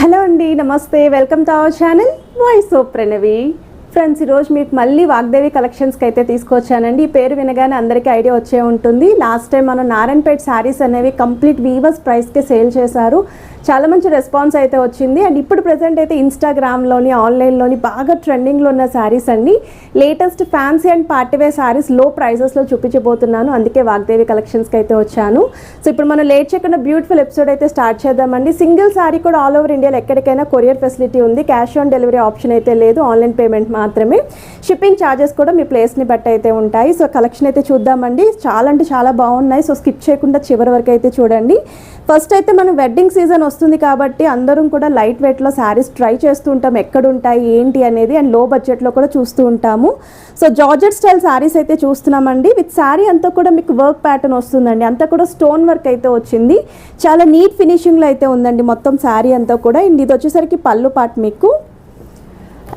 Hello అండి, నమస్తే. Welcome to our channel voice of Pranavi. Friends, ఈరోజు మీకు మళ్ళీ వాగ్దేవి కలెక్షన్స్కి అయితే తీసుకొచ్చానండి. ఈ పేరు వినగానే అందరికీ ఐడియా వచ్చే ఉంటుంది. లాస్ట్ టైం మనం నారాయణపేట్ శారీస్ అనేవి కంప్లీట్ వీవర్స్ ప్రైస్కే సేల్ చేశారు. చాలా మంచి రెస్పాన్స్ అయితే వచ్చింది. అండ్ ఇప్పుడు ప్రజెంట్ అయితే ఇన్స్టాగ్రామ్లోని ఆన్లైన్లోని బాగా ట్రెండింగ్లో ఉన్న శారీస్ అండి. Latest fancy and partywear saris లో ప్రైజెస్లో చూపించబోతున్నాను. అందుకే వాగ్దేవి కలెక్షన్స్కి అయితే వచ్చాను. సో ఇప్పుడు మనం లేట్ చేయకుండా బ్యూటిఫుల్ ఎపిసోడ్ అయితే స్టార్ట్ చేద్దామండి. సింగిల్ శారీ కూడా ఆల్ ఓవర్ ఇండియాలో ఎక్కడికైనా కొరియర్ ఫెసిలిటీ ఉంది. క్యాష్ ఆన్ డెలివరీ ఆప్షన్ అయితే లేదు, ఆన్లైన్ పేమెంట్ మాత్రమే. షిప్పింగ్ ఛార్జెస్ కూడా మీ ప్లేస్ని బట్టి అయితే ఉంటాయి. సో కలెక్షన్ అయితే చూద్దామండి. చాలా అంటే చాలా బాగున్నాయి. సో స్కిప్ చేయకుండా చివరి వరకు అయితే చూడండి. ఫస్ట్ అయితే మనం వెడ్డింగ్ సీజన్ వస్తుంది కాబట్టి అందరం కూడా లైట్ వెయిట్లో శారీస్ ట్రై చేస్తూ ఉంటాం, ఎక్కడ ఉంటాయి ఏంటి అనేది. అండ్ లో బడ్జెట్లో కూడా చూస్తూ ఉంటాము. సో జార్జెట్ స్టైల్ శారీస్ అయితే చూస్తున్నామండి. విత్ శారీ అంతా కూడా మీకు వర్క్ ప్యాటర్న్ వస్తుందండి. అంతా కూడా స్టోన్ వర్క్ అయితే వచ్చింది. చాలా నీట్ ఫినిషింగ్లో అయితే ఉందండి మొత్తం శారీ అంతా కూడా. అండ్ ఇది వచ్చేసరికి పళ్ళు పార్ట్ మీకు.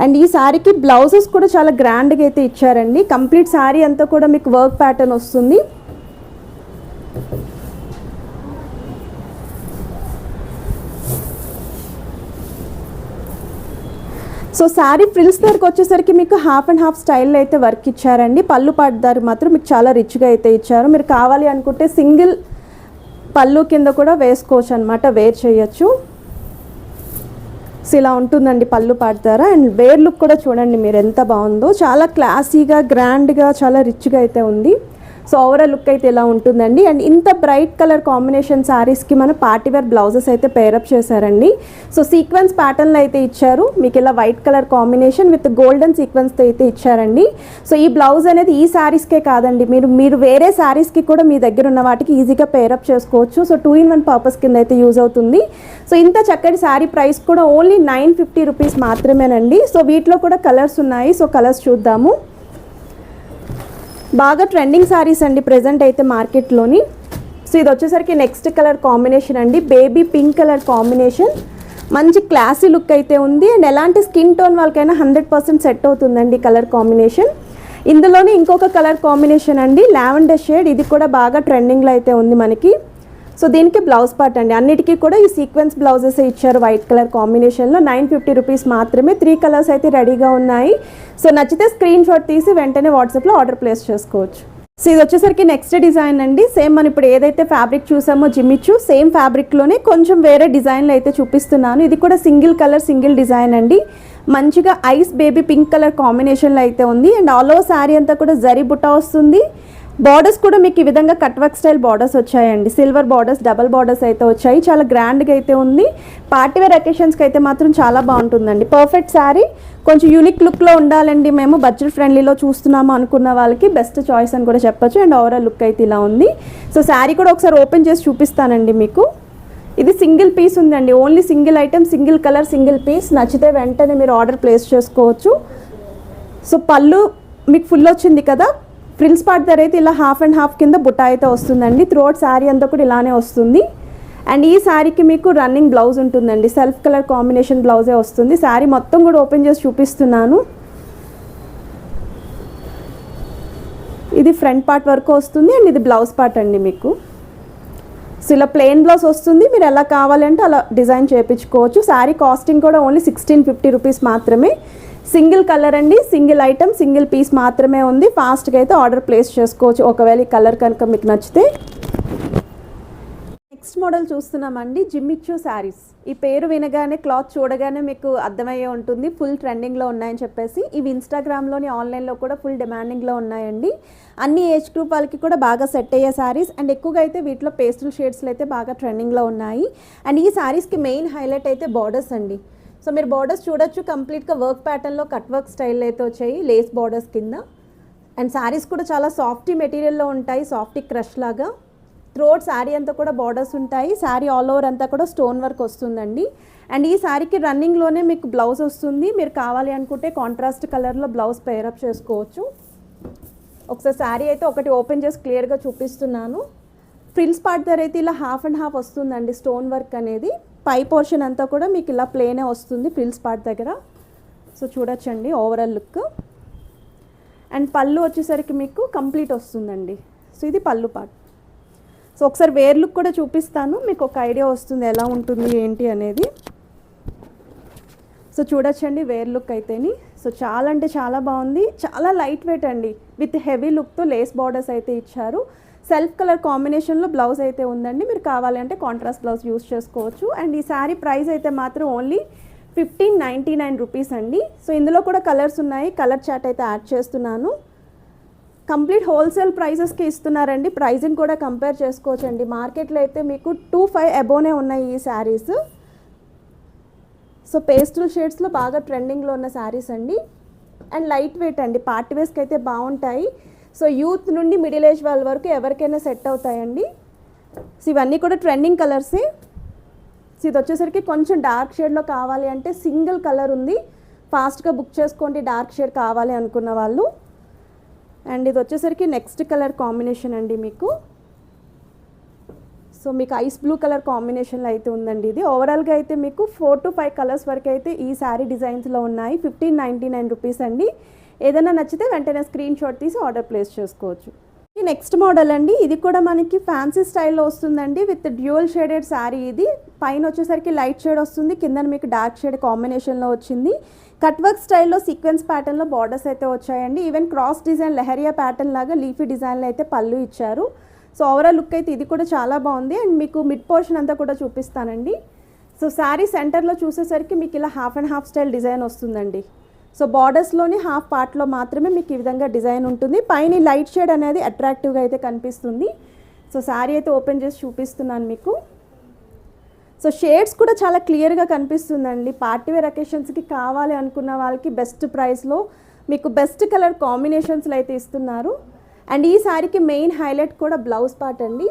అండ్ ఈ శారీకి బ్లౌజెస్ కూడా చాలా గ్రాండ్గా అయితే ఇచ్చారండి. కంప్లీట్ శారీ అంతా కూడా మీకు వర్క్ ప్యాటర్న్ వస్తుంది. సో శారీ ఫ్రిల్స్ దగ్గరకు వచ్చేసరికి మీకు హాఫ్ అండ్ హాఫ్ స్టైల్లో అయితే వర్క్ ఇచ్చారండి. పళ్ళు పాటుదారు మాత్రం మీకు చాలా రిచ్గా అయితే ఇచ్చారు. మీరు కావాలి అనుకుంటే సింగిల్ పళ్ళు కింద కూడా వేసుకోవచ్చు అనమాట, వేర్ చేయొచ్చు. సో ఇలా ఉంటుందండి పళ్ళు పాటుదారా. అండ్ వేర్ లుక్ కూడా చూడండి మీరు ఎంత బాగుందో. చాలా క్లాసీగా గ్రాండ్గా చాలా రిచ్గా అయితే ఉంది. సో ఓవరాల్ లుక్ అయితే ఇలా ఉంటుందండి. అండ్ ఇంత బ్రైట్ కలర్ కాంబినేషన్ శారీస్కి మన పార్టీవేర్ బ్లౌజెస్ అయితే పేరప్ చేశారండి. సో సీక్వెన్స్ ప్యాటర్న్లో అయితే ఇచ్చారు మీకు. ఇలా white colour combination with golden సీక్వెన్స్తో అయితే ఇచ్చారండి. సో ఈ బ్లౌజ్ అనేది ఈ శారీస్కే కాదండి, మీరు వేరే శారీస్కి కూడా మీ దగ్గర ఉన్న వాటికి ఈజీగా పేరప్ చేసుకోవచ్చు. సో 2-in-1 పర్పస్ కింద అయితే యూజ్ అవుతుంది. సో ఇంత చక్కటి శారీ ప్రైస్ కూడా ఓన్లీ 950 రూపీస్ మాత్రమేనండి. సో వీటిలో కూడా కలర్స్ ఉన్నాయి. సో కలర్స్ చూద్దాము. బాగా ట్రెండింగ్ శారీస్ అండి ప్రజెంట్ అయితే మార్కెట్లోని. సో ఇది వచ్చేసరికి నెక్స్ట్ కలర్ కాంబినేషన్ అండి, బేబీ పింక్ కలర్ కాంబినేషన్. మంచి క్లాసీ లుక్ అయితే ఉంది. అండ్ ఎలాంటి స్కిన్ టోన్ వాళ్ళకైనా 100% సెట్ అవుతుందండి కలర్ కాంబినేషన్. ఇందులోనే ఇంకొక కలర్ కాంబినేషన్ అండి, లావెండర్ షేడ్. ఇది కూడా బాగా ట్రెండింగ్లో అయితే ఉంది మనకి. సో దీనికి బ్లౌజ్ పార్ట్ అండి. అన్నిటికీ కూడా ఈ సీక్వెన్స్ బ్లౌజెస్ ఇచ్చారు వైట్ కలర్ కాంబినేషన్లో. 950 రూపీస్ మాత్రమే. 3 కలర్స్ అయితే రెడీగా ఉన్నాయి. సో నచ్చితే స్క్రీన్ షాట్ తీసి వెంటనే వాట్సాప్లో ఆర్డర్ ప్లేస్ చేసుకోవచ్చు. సో ఇది వచ్చేసరికి నెక్స్ట్ డిజైన్ అండి. సేమ్ మనం ఇప్పుడు ఏదైతే ఫ్యాబ్రిక్ చూసామో జిమ్మిచ్చు, సేమ్ ఫ్యాబ్రిక్లోనే కొంచెం వేరే డిజైన్లో అయితే చూపిస్తున్నాను. ఇది కూడా సింగిల్ కలర్ సింగిల్ డిజైన్ అండి. మంచిగా ఐస్ బేబీ పింక్ కలర్ కాంబినేషన్లో అయితే ఉంది. అండ్ ఆల్ ఓవర్ శారీ అంతా కూడా జరీ బుట్ట వస్తుంది. బార్డర్స్ కూడా మీకు ఈ విధంగా కట్ వర్క్ స్టైల్ బార్డర్స్ వచ్చాయండి. సిల్వర్ బార్డర్స్, డబల్ బార్డర్స్ అయితే వచ్చాయి. చాలా గ్రాండ్గా అయితే ఉంది. పార్టీవేర్ అకేషన్స్కి అయితే మాత్రం చాలా బాగుంటుందండి. పర్ఫెక్ట్ శారీ. కొంచెం యూనిక్ లుక్లో ఉండాలండి, మేము బడ్జెట్ ఫ్రెండ్లీలో చూస్తున్నాము అనుకున్న వాళ్ళకి బెస్ట్ చాయిస్ అని కూడా చెప్పొచ్చు. అండ్ ఓవరాల్ లుక్ అయితే ఇలా ఉంది. సో శారీ కూడా ఒకసారి ఓపెన్ చేసి చూపిస్తానండి మీకు. ఇది సింగిల్ పీస్ ఉందండి, only single item, single colour single piece. నచ్చితే వెంటనే మీరు ఆర్డర్ ప్లేస్ చేసుకోవచ్చు. సో పళ్ళు మీకు ఫుల్ వచ్చింది కదా. ఫ్రిల్స్ పార్ట్ దగ్గర అయితే ఇలా హాఫ్ అండ్ హాఫ్ కింద బుట్ట అయితే వస్తుందండి. త్రోట్ శారీ అంతా కూడా ఇలానే వస్తుంది. అండ్ ఈ శారీకి మీకు రన్నింగ్ బ్లౌజ్ ఉంటుందండి. సెల్ఫ్ కలర్ కాంబినేషన్ బ్లౌజే వస్తుంది. శారీ మొత్తం కూడా ఓపెన్ చేసి చూపిస్తున్నాను. ఇది ఫ్రంట్ పార్ట్ వరకు వస్తుంది. అండ్ ఇది బ్లౌజ్ పార్ట్ అండి మీకు. సో ఇలా ప్లెయిన్ బ్లౌజ్ వస్తుంది. మీరు ఎలా కావాలంటే అలా డిజైన్ చేయించుకోవచ్చు. శారీ కాస్టింగ్ కూడా ఓన్లీ 1650 రూపీస్ మాత్రమే. సింగిల్ కలర్ అండి, సింగిల్ ఐటమ్, సింగిల్ పీస్ మాత్రమే ఉంది. ఫాస్ట్గా అయితే ఆర్డర్ ప్లేస్ చేసుకోవచ్చు ఒకవేళ ఈ కలర్ కనుక మీకు నచ్చితే. నెక్స్ట్ మోడల్ చూస్తున్నామండి, జిమ్మిచ్చు శారీస్. ఈ పేరు వినగానే, క్లాత్ చూడగానే మీకు అర్థమయ్యే ఉంటుంది ఫుల్ ట్రెండింగ్లో ఉన్నాయని చెప్పేసి. ఇవి ఇన్స్టాగ్రామ్లోని ఆన్లైన్లో కూడా ఫుల్ డిమాండింగ్లో ఉన్నాయండి. అన్ని ఏజ్ గ్రూప్ వాళ్ళకి కూడా బాగా సెట్ అయ్యే శారీస్. అండ్ ఎక్కువగా అయితే వీటిలో పేస్టల్ షేడ్స్లో అయితే బాగా ట్రెండింగ్లో ఉన్నాయి. అండ్ ఈ శారీస్కి మెయిన్ హైలైట్ అయితే బార్డర్స్ అండి. సో మీరు బార్డర్స్ చూడొచ్చు, కంప్లీట్గా వర్క్ ప్యాటర్న్లో కట్ వర్క్ స్టైల్ అయితే వచ్చాయి లేస్ బార్డర్స్ కింద. అండ్ శారీస్ కూడా చాలా సాఫ్టీ మెటీరియల్లో ఉంటాయి, సాఫ్టీ క్రష్ లాగా. త్రోట్ శారీ అంతా కూడా బార్డర్స్ ఉంటాయి. శారీ ఆల్ ఓవర్ అంతా కూడా స్టోన్ వర్క్ వస్తుందండి. అండ్ ఈ శారీకి రన్నింగ్లోనే మీకు బ్లౌజ్ వస్తుంది. మీరు కావాలి అనుకుంటే కాంట్రాస్ట్ కలర్లో బ్లౌజ్ పేరప్ చేసుకోవచ్చు. ఒకసారి శారీ అయితే ఒకటి ఓపెన్ చేసి క్లియర్గా చూపిస్తున్నాను. ఫ్రిల్స్ పార్ట్ దగ్గర అయితే ఇలా హాఫ్ అండ్ హాఫ్ వస్తుందండి స్టోన్ వర్క్ అనేది. పై పోర్షన్ అంతా కూడా మీకు ఇలా ప్లేనే వస్తుంది ఫ్రిల్స్ పార్ట్ దగ్గర. సో చూడొచ్చండి ఓవరాల్ లుక్. అండ్ పళ్ళు వచ్చేసరికి మీకు కంప్లీట్ వస్తుందండి. సో ఇది పళ్ళు పార్ట్. సో ఒకసారి వేర్ లుక్ కూడా చూపిస్తాను, మీకు ఒక ఐడియా వస్తుంది ఎలా ఉంటుంది ఏంటి అనేది. సో చూడొచ్చండి వేర్ లుక్ అయితేని. సో చాలా అంటే చాలా బాగుంది, చాలా లైట్ వెయిట్ అండి, విత్ హెవీ లుక్తో లేస్ బార్డర్స్ అయితే ఇచ్చారు. సెల్ఫ్ కలర్ కాంబినేషన్లో బ్లౌజ్ అయితే ఉందండి, మీరు కావాలంటే కాంట్రాస్ట్ బ్లౌజ్ యూస్ చేసుకోవచ్చు. అండ్ ఈ శారీ ప్రైస్ అయితే మాత్రం ఓన్లీ 1599 రూపీస్ అండి. సో ఇందులో కూడా కలర్స్ ఉన్నాయి, కలర్ చార్ట్ అయితే యాడ్ చేస్తున్నాను. కంప్లీట్ హోల్సేల్ ప్రైజెస్కి ఇస్తున్నారండి, ప్రైజింగ్ కూడా కంపేర్ చేసుకోవచ్చండి. మార్కెట్లో అయితే మీకు 25 అబోనే ఉన్నాయి ఈ శారీస్. సో పేస్టల్ షేడ్స్లో బాగా ట్రెండింగ్లో ఉన్న శారీస్ అండి. అండ్ లైట్ వెయిట్ అండి, పార్టీ వేస్కి అయితే బాగుంటాయి. సో యూత్ నుండి మిడిల్ ఏజ్ వాళ్ళ వరకు ఎవరికైనా సెట్ అవుతాయండి. సో ఇవన్నీ కూడా ట్రెండింగ్ కలర్సే. సో ఇది వచ్చేసరికి కొంచెం డార్క్ షేడ్లో కావాలి అంటే సింగిల్ కలర్ ఉంది, ఫాస్ట్గా బుక్ చేసుకోండి డార్క్ షేడ్ కావాలి అనుకున్న వాళ్ళు. అండ్ ఇది వచ్చేసరికి నెక్స్ట్ కలర్ కాంబినేషన్ అండి మీకు. సో మీకు ఐస్ బ్లూ కలర్ కాంబినేషన్లో అయితే ఉందండి ఇది. ఓవరాల్గా అయితే మీకు 4 to 5 కలర్స్ వరకు అయితే ఈ శారీ డిజైన్స్లో ఉన్నాయి. 1599 రూపీస్ అండి. ఏదైనా నచ్చితే వెంటనే స్క్రీన్ షాట్ తీసి ఆర్డర్ ప్లేస్ చేసుకోవచ్చు. ఈ నెక్స్ట్ మోడల్ అండి, ఇది కూడా మనకి ఫ్యాన్సీ స్టైల్లో వస్తుందండి, విత్ డ్యూయల్ షేడెడ్ శారీ. ఇది పైన వచ్చేసరికి లైట్ షేడ్ వస్తుంది, కింద మీకు డార్క్ షేడ్ కాంబినేషన్లో వచ్చింది. కట్ వర్క్ స్టైల్లో సీక్వెన్స్ ప్యాటర్న్లో బార్డర్స్ అయితే వచ్చాయండి. Even cross design lehariya pattern లాగా లీఫీ డిజైన్లో అయితే పళ్ళు ఇచ్చారు. సో ఓవరాల్ లుక్ అయితే ఇది కూడా చాలా బాగుంది. అండ్ మీకు మిడ్ పోర్షన్ అంతా కూడా చూపిస్తానండి. సో శారీ సెంటర్లో చూసేసరికి మీకు ఇలా half and half style design వస్తుందండి. సో బార్డర్స్లోని హాఫ్ పార్ట్లో మాత్రమే మీకు ఈ విధంగా డిజైన్ ఉంటుంది. పైన లైట్ షేడ్ అనేది అట్రాక్టివ్గా అయితే కనిపిస్తుంది. సో శారీ అయితే ఓపెన్ చేసి చూపిస్తున్నాను మీకు. సో షేడ్స్ కూడా చాలా క్లియర్గా కనిపిస్తుందండి. పార్టీవేర్ అకేషన్స్కి కావాలి అనుకున్న వాళ్ళకి బెస్ట్ ప్రైస్లో మీకు బెస్ట్ కలర్ కాంబినేషన్స్లో అయితే ఇస్తున్నారు. అండ్ ఈ శారీకి మెయిన్ హైలైట్ కూడా బ్లౌజ్ పార్ట్ అండి.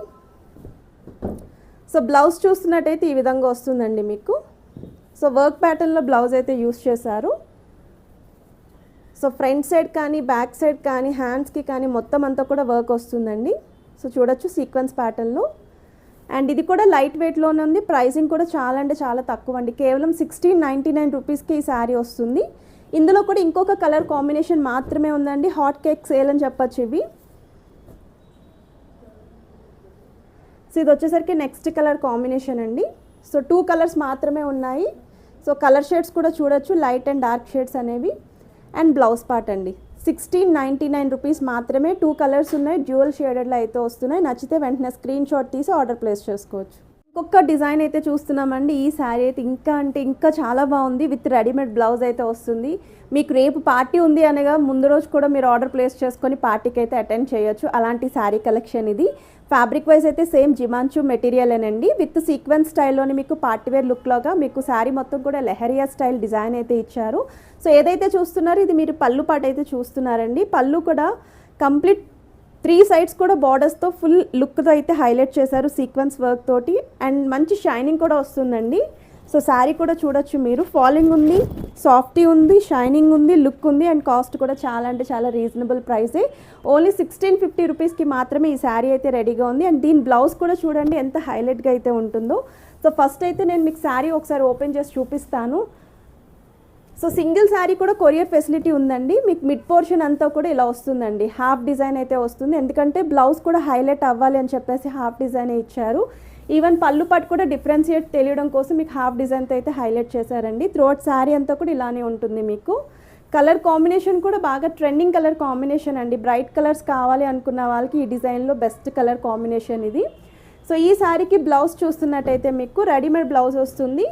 సో బ్లౌజ్ చూస్తున్నట్టయితే ఈ విధంగా వస్తుందండి మీకు. సో వర్క్ ప్యాటర్న్లో బ్లౌజ్ అయితే యూస్ చేశారు. సో ఫ్రంట్ సైడ్ కానీ బ్యాక్ సైడ్ కానీ హ్యాండ్స్కి కానీ మొత్తం అంతా కూడా వర్క్ వస్తుందండి. సో చూడొచ్చు సీక్వెన్స్ ప్యాటర్న్లో. అండ్ ఇది కూడా లైట్ వెయిట్లోనే ఉంది, ప్రైసింగ్ కూడా చాలా అంటే చాలా తక్కువ అండి, కేవలం 1699 రూపీస్కి ఈ శారీ వస్తుంది. ఇందులో కూడా ఇంకొక కలర్ కాంబినేషన్ మాత్రమే ఉందండి, హాట్ కేక్ సేల్ అని చెప్పచ్చు ఇవి. సో ఇది వచ్చేసరికి నెక్స్ట్ కలర్ కాంబినేషన్ అండి. సో 2 కలర్స్ మాత్రమే ఉన్నాయి. సో కలర్ షేడ్స్ కూడా చూడొచ్చు, లైట్ అండ్ డార్క్ షేడ్స్ అనేవి. అండ్ బ్లౌజ్ పార్ట్ అండి 1699 రూపీస్ మాత్రమే. 2 కలర్స్ ఉన్నాయి, డ్యూయల్ షేడెడ్లో అయితే వస్తున్నాయి. నచ్చితే వెంటనే స్క్రీన్ షాట్ తీసి ఆర్డర్ ప్లేస్ చేసుకోవచ్చు. ఇంకొక డిజైన్ అయితే చూస్తున్నామండి. ఈ శారీ అయితే ఇంకా చాలా బాగుంది, విత్ రెడీమేడ్ బ్లౌజ్ అయితే వస్తుంది. మీకు రేపు పార్టీ ఉంది అనగా ముందు రోజు కూడా మీరు ఆర్డర్ ప్లేస్ చేసుకొని పార్టీకి అయితే అటెండ్ చేయొచ్చు. అలాంటి శారీ కలెక్షన్ ఇది. ఫ్యాబ్రిక్ వైజ్ అయితే సేమ్ జిమాంచు మెటీరియలేనండి, విత్ సీక్వెన్స్ స్టైల్లోని మీకు పార్టీవేర్ లుక్లోగా మీకు శారీ మొత్తం కూడా లెహరియా స్టైల్ డిజైన్ అయితే ఇచ్చారు. సో ఏదైతే చూస్తున్నారో ఇది మీరు పళ్ళు పాటు అయితే చూస్తున్నారండి. పళ్ళు కూడా కంప్లీట్ 3 సైడ్స్ కూడా బార్డర్స్తో ఫుల్ లుక్తో అయితే హైలైట్ చేశారు సీక్వెన్స్ వర్క్ తోటి. అండ్ మంచి షైనింగ్ కూడా వస్తుందండి. సో శారీ కూడా చూడొచ్చు మీరు, ఫాలింగ్ ఉంది, సాఫ్టీ ఉంది, షైనింగ్ ఉంది, లుక్ ఉంది. అండ్ కాస్ట్ కూడా చాలా అంటే చాలా రీజనబుల్ ప్రైసే. ఓన్లీ 1650 రూపీస్కి మాత్రమే ఈ శారీ అయితే రెడీగా ఉంది. అండ్ దీని బ్లౌజ్ కూడా చూడండి ఎంత హైలైట్గా అయితే ఉంటుందో. సో ఫస్ట్ అయితే నేను మీకు శారీ ఒకసారి ఓపెన్ చేసి చూపిస్తాను. సో సింగిల్ శారీ కూడా కొరియర్ ఫెసిలిటీ ఉందండి. మీకు మిడ్ పోర్షన్ అంతా కూడా ఇలా వస్తుందండి, హాఫ్ డిజైన్ అయితే వస్తుంది. ఎందుకంటే బ్లౌజ్ కూడా హైలైట్ అవ్వాలి అని చెప్పేసి హాఫ్ డిజైన్ ఇచ్చారు. ఈవెన్ పళ్ళు పట్టు కూడా డిఫరెన్షియేట్ తెలియడం కోసం మీకు హాఫ్ డిజైన్తో అయితే హైలైట్ చేశారండి. త్రూఅవుట్ శారీ అంతా కూడా ఇలానే ఉంటుంది మీకు. కలర్ కాంబినేషన్ కూడా బాగా ట్రెండింగ్ కలర్ కాంబినేషన్ అండి. బ్రైట్ కలర్స్ కావాలి అనుకున్న వాళ్ళకి ఈ డిజైన్లో బెస్ట్ కలర్ కాంబినేషన్ ఇది. సో ఈ శారీకి బ్లౌజ్ చూస్తున్నట్టయితే మీకు రెడీమేడ్ బ్లౌజ్ వస్తుంది,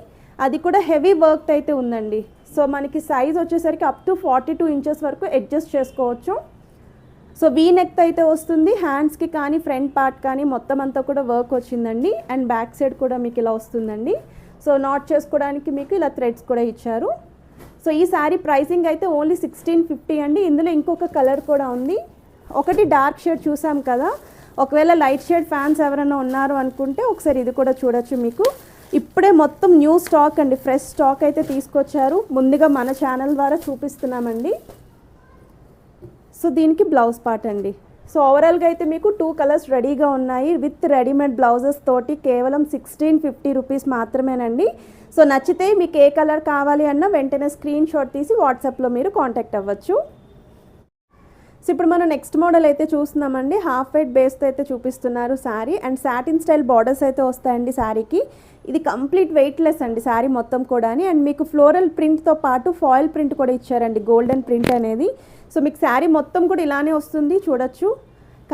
అది కూడా హెవీ వర్క్ అయితే ఉందండి. సో మనకి సైజ్ వచ్చేసరికి అప్ టు 42 ఇంచెస్ వరకు అడ్జస్ట్ చేసుకోవచ్చు. సో వీ నెక్ అయితే వస్తుంది, హ్యాండ్స్కి కానీ ఫ్రంట్ పార్ట్ కానీ మొత్తం అంతా కూడా వర్క్ వచ్చిందండి. అండ్ బ్యాక్ సైడ్ కూడా మీకు ఇలా వస్తుందండి. సో నాట్ చేసుకోవడానికి మీకు ఇలా థ్రెడ్స్ కూడా ఇచ్చారు. సో ఈ శారీ ప్రైసింగ్ అయితే ఓన్లీ 1650 అండి. ఇందులో ఇంకొక కలర్ కూడా ఉంది, ఒకటి డార్క్ షేడ్ చూసాం కదా. ఒకవేళ లైట్ షేడ్ ఫ్యాన్స్ ఎవరైనా ఉన్నారు అనుకుంటే ఒకసారి ఇది కూడా చూడొచ్చు. మీకు ఇప్పుడే మొత్తం న్యూ స్టాక్ అండి, ఫ్రెష్ స్టాక్ అయితే తీసుకొచ్చారు, ముందుగా మన ఛానల్ ద్వారా చూపిస్తున్నామండి. సో దీనికి బ్లౌజ్ పార్ట్ అండి. సో ఓవరాల్గా అయితే మీకు 2 కలర్స్ రెడీగా ఉన్నాయి, విత్ రెడీమేడ్ బ్లౌజెస్ తోటి కేవలం 1650 రూపీస్ మాత్రమేనండి. సో నచ్చితే మీకు ఏ కలర్ కావాలి అన్నా వెంటనే స్క్రీన్ షాట్ తీసి వాట్సాప్లో మీరు కాంటాక్ట్ అవ్వచ్చు. సో ఇప్పుడు మనం నెక్స్ట్ మోడల్ అయితే చూస్తున్నామండి. హాఫ్ వైట్ బేస్తో అయితే చూపిస్తున్నారు sari. And satin style borders అయితే వస్తాయండి శారీకి. ఇది కంప్లీట్ వెయిట్లెస్ అండి శారీ మొత్తం కూడా. అండ్ మీకు ఫ్లోరల్ ప్రింట్తో పాటు ఫాయిల్ ప్రింట్ కూడా ఇచ్చారండి, గోల్డెన్ ప్రింట్ అనేది. సో మీకు శారీ మొత్తం కూడా ఇలానే వస్తుంది, చూడొచ్చు.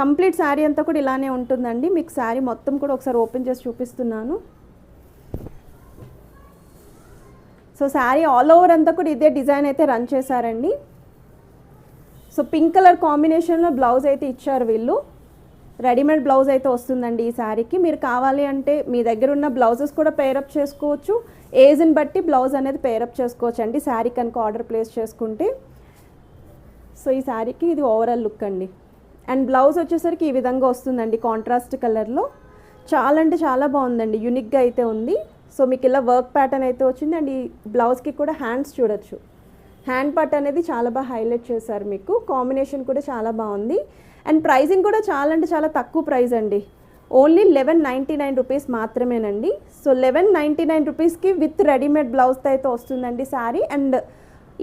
కంప్లీట్ శారీ అంతా కూడా ఇలానే ఉంటుందండి. మీకు శారీ మొత్తం కూడా ఒకసారి ఓపెన్ చేసి చూపిస్తున్నాను. సో శారీ ఆల్ ఓవర్ అంతా కూడా ఇదే డిజైన్ అయితే రన్ చేశారండి. సో పింక్ కలర్ కాంబినేషన్లో బ్లౌజ్ అయితే ఇచ్చారు వీళ్ళు. రెడీమేడ్ బ్లౌజ్ అయితే వస్తుందండి ఈ శారీకి. మీరు కావాలి అంటే మీ దగ్గర ఉన్న బ్లౌజెస్ కూడా పేరప్ చేసుకోవచ్చు. ఏజ్ని బట్టి బ్లౌజ్ అనేది పేరప్ చేసుకోవచ్చు అండి శారీ కనుక ఆర్డర్ ప్లేస్ చేసుకుంటే. సో ఈ శారీకి ఇది ఓవరాల్ లుక్ అండి. అండ్ బ్లౌజ్ వచ్చేసరికి ఈ విధంగా వస్తుందండి కాంట్రాస్ట్ కలర్లో. చాలా అంటే చాలా బాగుందండి, యూనిక్గా అయితే ఉంది. సో మీకు ఇలా వర్క్ ప్యాటర్న్ అయితే వచ్చింది. అండ్ ఈ బ్లౌజ్కి కూడా హ్యాండ్స్ చూడొచ్చు, హ్యాండ్ పార్ట్ అనేది చాలా బాగా హైలైట్ చేశారు. మీకు కాంబినేషన్ కూడా చాలా బాగుంది. అండ్ ప్రైజింగ్ కూడా చాలా అంటే చాలా తక్కువ ప్రైస్ అండి. ఓన్లీ 1199 రూపీస్ మాత్రమేనండి. సో 1199 రూపీస్కి విత్ రెడీమేడ్ బ్లౌజ్తో అయితే వస్తుందండి శారీ. అండ్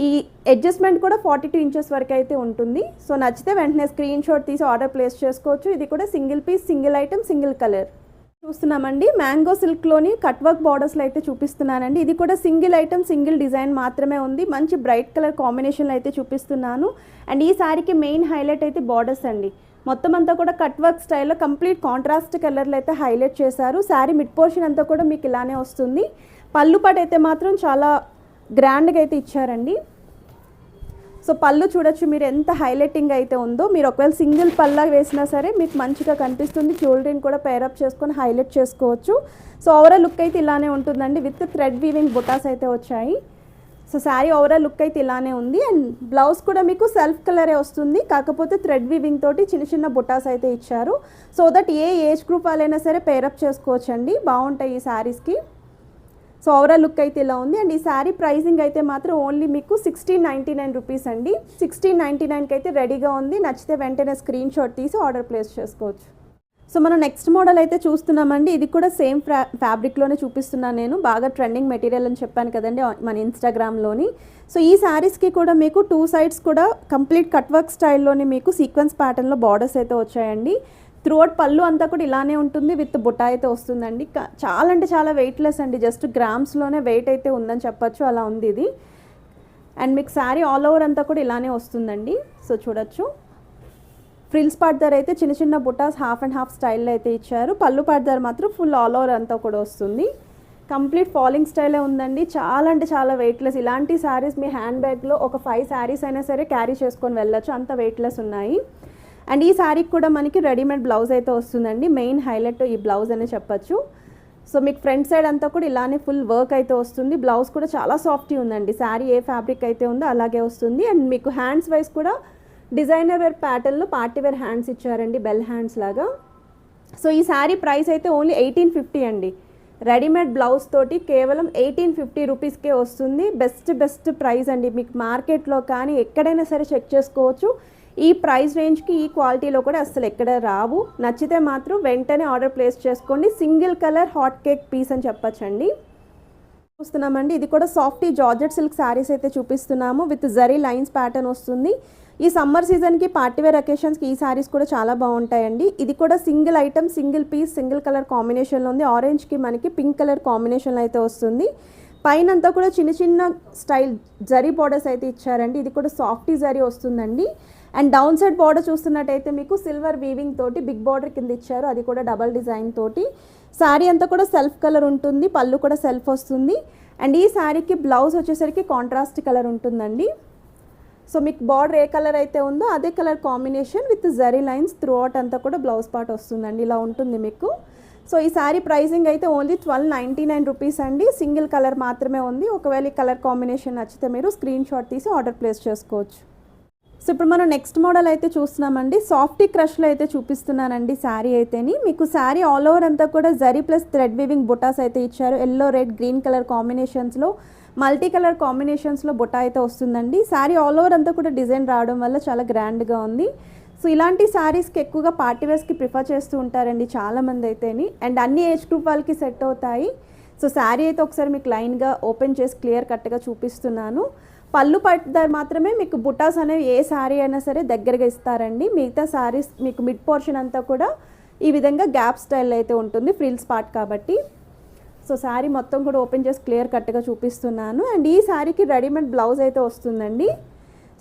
ఈ అడ్జస్ట్మెంట్ కూడా 42 ఇంచెస్ వరకు అయితే ఉంటుంది. సో నచ్చితే వెంటనే స్క్రీన్ షాట్ తీసి ఆర్డర్ ప్లేస్ చేసుకోవచ్చు. ఇది కూడా single piece, single item, single colour చూస్తున్నామండి. మ్యాంగో సిల్క్లోని కట్ వర్క్ బార్డర్స్లో అయితే చూపిస్తున్నానండి. ఇది కూడా సింగిల్ ఐటమ్, సింగిల్ డిజైన్ మాత్రమే ఉంది. మంచి బ్రైట్ కలర్ కాంబినేషన్లో అయితే చూపిస్తున్నాను. అండ్ ఈ శారీకి మెయిన్ హైలైట్ అయితే బార్డర్స్ అండి. మొత్తం అంతా కూడా కట్ వర్క్ స్టైల్లో కంప్లీట్ కాంట్రాస్ట్ కలర్లో అయితే హైలైట్ చేశారు. శారీ మిడ్ పోర్షన్ అంతా కూడా మీకు ఇలానే వస్తుంది. పళ్ళు పాటు అయితే మాత్రం చాలా గ్రాండ్గా అయితే ఇచ్చారండి. సో పళ్ళు చూడొచ్చు మీరు ఎంత హైలైటింగ్ అయితే ఉందో. మీరు ఒకవేళ సింగిల్ పళ్ళ వేసినా సరే మీకు మంచిగా కనిపిస్తుంది. జ్యువెలరీని కూడా పేరప్ చేసుకొని హైలైట్ చేసుకోవచ్చు. సో ఓవరాల్ లుక్ అయితే ఇలానే ఉంటుందండి. విత్ థ్రెడ్ వీవింగ్ బుటాస్ అయితే వచ్చాయి. సో శారీ ఓవరాల్ లుక్ అయితే ఇలానే ఉంది. అండ్ బ్లౌజ్ కూడా మీకు సెల్ఫ్ కలరే వస్తుంది, కాకపోతే థ్రెడ్ వీవింగ్ తోటి చిన్న చిన్న బుటాస్ అయితే ఇచ్చారు. So that A age group వాళ్ళైనా సరే పేరప్ చేసుకోవచ్చు అండి, బాగుంటాయి ఈ శారీస్కి. సో ఓవరాల్ లుక్ అయితే ఇలా ఉంది. అండ్ ఈ శారీ ప్రైసింగ్ అయితే మాత్రం ఓన్లీ మీకు 1699 రూపీస్ అండి. 1699కి అయితే రెడీగా ఉంది. నచ్చితే వెంటనే స్క్రీన్ షాట్ తీసి ఆర్డర్ ప్లేస్ చేసుకోవచ్చు. సో మనం నెక్స్ట్ మోడల్ అయితే చూస్తున్నామండి. ఇది కూడా సేమ్ ఫ్యాబ్రిక్లోనే చూపిస్తున్నాను నేను. బాగా ట్రెండింగ్ మెటీరియల్ అని చెప్పాను కదండి మన ఇన్స్టాగ్రామ్లోని. సో ఈ శారీస్కి కూడా మీకు 2 సైడ్స్ కూడా కంప్లీట్ కట్ వర్క్ స్టైల్లోని మీకు సీక్వెన్స్ ప్యాటర్న్లో బార్డర్స్ అయితే వచ్చాయండి. త్రూఅవుట్ పళ్ళు అంతా కూడా ఇలానే ఉంటుంది, విత్ బుట్ట అయితే వస్తుందండి. చాలా అంటే చాలా వెయిట్లెస్ అండి, జస్ట్ గ్రామ్స్లోనే వెయిట్ అయితే ఉందని చెప్పచ్చు, అలా ఉంది ఇది. అండ్ మీకు శారీ ఆల్ ఓవర్ అంతా కూడా ఇలానే వస్తుందండి. సో చూడొచ్చు, ఫ్రిల్స్ పార్ట్ దగ్గర అయితే చిన్న చిన్న బుటాస్ హాఫ్ అండ్ హాఫ్ స్టైల్లో అయితే ఇచ్చారు. పళ్ళు పార్ట్ దగ్గర మాత్రం ఫుల్ ఆల్ ఓవర్ అంతా కూడా వస్తుంది. కంప్లీట్ ఫాలింగ్ స్టైలే ఉందండి. చాలా అంటే చాలా వెయిట్లెస్. ఇలాంటి శారీస్ మీ హ్యాండ్ బ్యాగ్లో ఒక 5 శారీస్ అయినా సరే క్యారీ చేసుకొని వెళ్ళొచ్చు, అంత వెయిట్లెస్ ఉన్నాయి. అండ్ ఈ శారీకి కూడా మనకి రెడీమేడ్ బ్లౌజ్ అయితే వస్తుందండి. మెయిన్ హైలైట్ ఈ బ్లౌజ్ అనే చెప్పచ్చు. సో మీకు ఫ్రంట్ సైడ్ అంతా కూడా ఇలానే ఫుల్ వర్క్ అయితే వస్తుంది. బ్లౌజ్ కూడా చాలా సాఫ్టీ ఉందండి. శారీ ఏ ఫ్యాబ్రిక్ అయితే ఉందో అలాగే వస్తుంది. అండ్ మీకు హ్యాండ్స్ వైజ్ కూడా డిజైనర్ వేర్ ప్యాటర్న్లో పార్టీ వేర్ హ్యాండ్స్ ఇచ్చారండి, బెల్ హ్యాండ్స్ లాగా. సో ఈ శారీ ప్రైస్ అయితే ఓన్లీ 1850 అండి. రెడీమేడ్ బ్లౌజ్ తోటి కేవలం 1850 రూపీస్కే వస్తుంది. బెస్ట్ ప్రైస్ అండి. మీకు మార్కెట్లో కానీ ఎక్కడైనా సరే చెక్ చేసుకోవచ్చు. ఈ ప్రైస్ రేంజ్కి ఈ క్వాలిటీలో కూడా అసలు ఎక్కడ రావు. నచ్చితే మాత్రం వెంటనే ఆర్డర్ ప్లేస్ చేసుకోండి. Single colour hot cake piece అని చెప్పచ్చండి. చూస్తున్నామండి, ఇది కూడా సాఫ్టీ జార్జెట్ సిల్క్ శారీస్ అయితే చూపిస్తున్నాము. విత్ జరీ లైన్స్ ప్యాటర్న్ వస్తుంది. ఈ సమ్మర్ సీజన్కి పార్టీవేర్ అకేషన్స్కి ఈ శారీస్ కూడా చాలా బాగుంటాయండి. ఇది కూడా single item, single piece, single colour కాంబినేషన్లో ఉంది. ఆరెంజ్కి మనకి పింక్ కలర్ కాంబినేషన్లో అయితే వస్తుంది. పైన అంతా కూడా చిన్న చిన్న స్టైల్ జరీ బార్డర్స్ అయితే ఇచ్చారండి. ఇది కూడా సాఫ్టీ జరీ వస్తుందండి. అండ్ డౌన్ సైడ్ బార్డర్ చూస్తున్నట్టయితే మీకు సిల్వర్ వీవింగ్ తోటి బిగ్ బార్డర్ కింద ఇచ్చారు, అది కూడా డబల్ డిజైన్ తోటి. శారీ అంతా కూడా సెల్ఫ్ కలర్ ఉంటుంది, పళ్ళు కూడా సెల్ఫ్ వస్తుంది. అండ్ ఈ శారీకి బ్లౌజ్ వచ్చేసరికి కాంట్రాస్ట్ కలర్ ఉంటుందండి. సో మీకు బార్డర్ ఏ కలర్ అయితే ఉందో అదే colour combination with zari lines throughout అంతా కూడా బ్లౌజ్ పార్ట్ వస్తుందండి, ఇలా ఉంటుంది మీకు. సో ఈ శారీ ప్రైసింగ్ అయితే ఓన్లీ 1299 రూపీస్ అండి. సింగిల్ కలర్ మాత్రమే ఉంది. ఒకవేళ ఈ కలర్ కాంబినేషన్ నచ్చితే మీరు స్క్రీన్ షాట్ తీసి ఆర్డర్ ప్లేస్ చేసుకోవచ్చు. సో ఇప్పుడు మనం నెక్స్ట్ మోడల్ అయితే చూస్తున్నామండి. సాఫ్టీ క్రష్లో అయితే చూపిస్తున్నానండి శారీ అయితేని. మీకు శారీ ఆల్ ఓవర్ అంతా కూడా జరీ ప్లస్ థ్రెడ్ వీవింగ్ బుటాస్ అయితే ఇచ్చారు. ఎల్లో, రెడ్, గ్రీన్ కలర్ కాంబినేషన్స్లో, మల్టీ కలర్ కాంబినేషన్స్లో బుటా అయితే వస్తుందండి. శారీ ఆల్ ఓవర్ అంతా కూడా డిజైన్ రావడం వల్ల చాలా గ్రాండ్గా ఉంది. సో ఇలాంటి శారీస్కి ఎక్కువగా పార్టీ వేర్స్కి ప్రిఫర్ చేస్తూ ఉంటారండి చాలామంది అయితేని. అండ్ అన్ని ఏజ్ గ్రూప్ వాళ్ళకి సెట్ అవుతాయి. సో శారీ అయితే ఒకసారి మీకు లైన్గా ఓపెన్ చేసి క్లియర్ కట్గా చూపిస్తున్నాను. పళ్ళు పట్టు మాత్రమే మీకు బుటాస్ అనేవి ఏ శారీ అయినా సరే దగ్గరగా ఇస్తారండి. మిగతా శారీస్ మీకు మిడ్ పోర్షన్ అంతా కూడా ఈ విధంగా గ్యాప్ స్టైల్ అయితే ఉంటుంది, ఫ్రిల్స్ పార్ట్ కాబట్టి. సో శారీ మొత్తం కూడా ఓపెన్ చేసి క్లియర్ కట్గా చూపిస్తున్నాను. అండ్ ఈ శారీకి రెడీమేడ్ బ్లౌజ్ అయితే వస్తుందండి.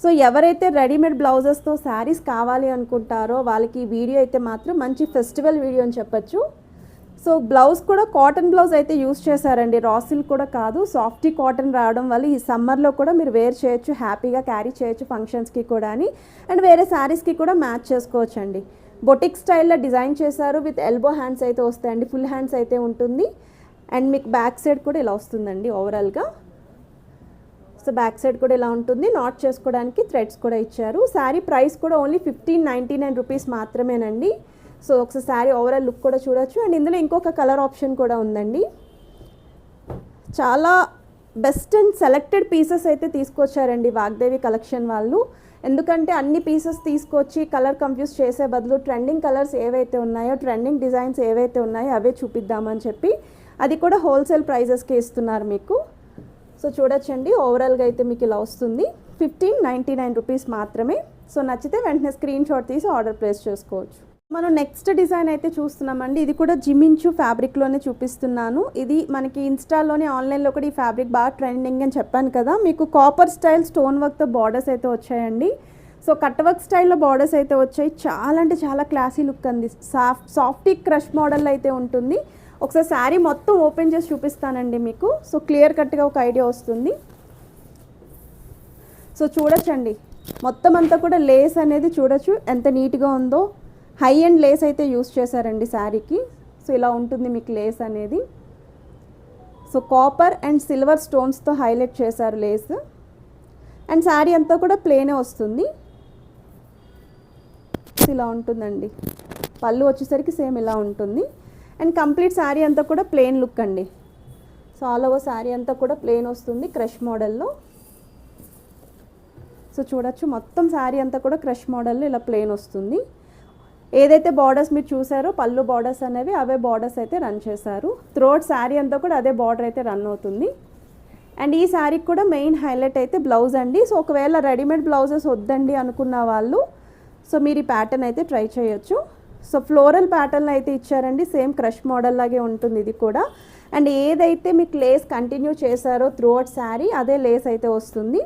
సో ఎవరైతే రెడీమేడ్ బ్లౌజెస్తో శారీస్ కావాలి అనుకుంటారో వాళ్ళకి ఈ వీడియో అయితే మాత్రం మంచి ఫెస్టివల్ వీడియో అని చెప్పచ్చు. సో బ్లౌజ్ కూడా కాటన్ బ్లౌజ్ అయితే యూస్ చేశారండి, రా సిల్క్ కూడా కాదు. సాఫ్టీ కాటన్ రావడం వల్ల ఈ సమ్మర్లో కూడా మీరు వేర్ చేయొచ్చు, హ్యాపీగా క్యారీ చేయొచ్చు ఫంక్షన్స్కి కూడా అని. అండ్ వేరే శారీస్కి కూడా మ్యాచ్ చేసుకోవచ్చు అండి. బొటిక్ స్టైల్లో డిజైన్ చేశారు, విత్ ఎల్బో హ్యాండ్స్ అయితే వస్తాయండి, ఫుల్ హ్యాండ్స్ అయితే ఉంటుంది. అండ్ మీకు బ్యాక్ సైడ్ కూడా ఇలా వస్తుందండి ఓవరాల్గా. సో బ్యాక్ సైడ్ కూడా ఇలా ఉంటుంది, నాట్ చేసుకోవడానికి థ్రెడ్స్ కూడా ఇచ్చారు. శారీ ప్రైస్ కూడా ఓన్లీ 1599 రూపీస్ మాత్రమేనండి. సో ఒకసారి శారీ ఓవరాల్ లుక్ కూడా చూడొచ్చు. అండ్ ఇందులో ఇంకొక కలర్ ఆప్షన్ కూడా ఉందండి. చాలా బెస్ట్ అండ్ సెలెక్టెడ్ పీసెస్ అయితే తీసుకొచ్చారండి వాగ్దేవి కలెక్షన్ వాళ్ళు. ఎందుకంటే అన్ని పీసెస్ తీసుకొచ్చి కలర్ కన్ఫ్యూజ్ చేసే బదులు ట్రెండింగ్ కలర్స్ ఏవైతే ఉన్నాయో, ట్రెండింగ్ డిజైన్స్ ఏవైతే ఉన్నాయో అవే చూపిద్దామని చెప్పి, అది కూడా హోల్సేల్ ప్రైజెస్కి ఇస్తున్నారు మీకు. సో చూడొచ్చండి ఓవరాల్గా అయితే మీకు ఇలా వస్తుంది, 1599 రూపీస్ మాత్రమే. సో నచ్చితే వెంటనే స్క్రీన్ షాట్ తీసి ఆర్డర్ ప్లేస్ చేసుకోవచ్చు. మనం నెక్స్ట్ డిజైన్ అయితే చూస్తున్నామండి. ఇది కూడా జిమించు ఫ్యాబ్రిక్లోనే చూపిస్తున్నాను. ఇది మనకి ఇన్స్టాలోనే ఆన్లైన్లో కూడా ఈ ఫ్యాబ్రిక్ బాగా ట్రెండింగ్ అని చెప్పాను కదా. మీకు కాపర్ స్టైల్ స్టోన్ వర్క్తో బార్డర్స్ అయితే వచ్చాయండి. సో కట్ వర్క్ స్టైల్లో బార్డర్స్ అయితే వచ్చాయి. చాలా అంటే చాలా క్లాసీ లుక్ అంది, సాఫ్టీ క్రష్ మోడల్ అయితే ఉంటుంది. ఒకసారి శారీ మొత్తం ఓపెన్ చేసి చూపిస్తానండి మీకు. సో క్లియర్ కట్గా ఒక ఐడియా వస్తుంది. సో చూడొచ్చండి మొత్తం అంతా కూడా లేస్ అనేది చూడొచ్చు ఎంత నీట్గా ఉందో. హై అండ్ లేస్ అయితే యూస్ చేశారండి శారీకి. సో ఇలా ఉంటుంది మీకు లేస్ అనేది. సో కాపర్ అండ్ సిల్వర్ స్టోన్స్తో హైలైట్ చేశారు లేస్. అండ్ శారీ అంతా కూడా ప్లేనే వస్తుంది. ఇలా ఉంటుందండి. పళ్ళు వచ్చేసరికి సేమ్ ఇలా ఉంటుంది. అండ్ కంప్లీట్ శారీ అంతా కూడా ప్లెయిన్ లుక్ అండి. సో ఆల్ ఓవర్ శారీ అంతా కూడా ప్లెయిన్ వస్తుంది క్రష్ మోడల్లో. సో చూడొచ్చు మొత్తం శారీ అంతా కూడా క్రష్ మోడల్లో ఇలా ప్లెయిన్ వస్తుంది. ఏదైతే బార్డర్స్ మీరు చూసారో పళ్ళు బార్డర్స్ అనేవి అవే బార్డర్స్ అయితే రన్ చేశారు. త్రోట్ శారీ అంతా కూడా అదే బార్డర్ అయితే రన్ అవుతుంది. అండ్ ఈ శారీకి కూడా మెయిన్ హైలైట్ అయితే బ్లౌజ్ అండి. సో ఒకవేళ రెడీమేడ్ బ్లౌజెస్ వద్దండి అనుకున్న వాళ్ళు సో మీరు ఈ ప్యాటర్న్ అయితే ట్రై చేయొచ్చు. సో ఫ్లోరల్ ప్యాటర్న్ అయితే ఇచ్చారండి, సేమ్ క్రష్ మోడల్ లాగే ఉంటుంది ఇది కూడా. అండ్ ఏదైతే మీకు లేస్ కంటిన్యూ చేశారో త్రూఅవుట్ శారీ అదే లేస్ అయితే వస్తుంది.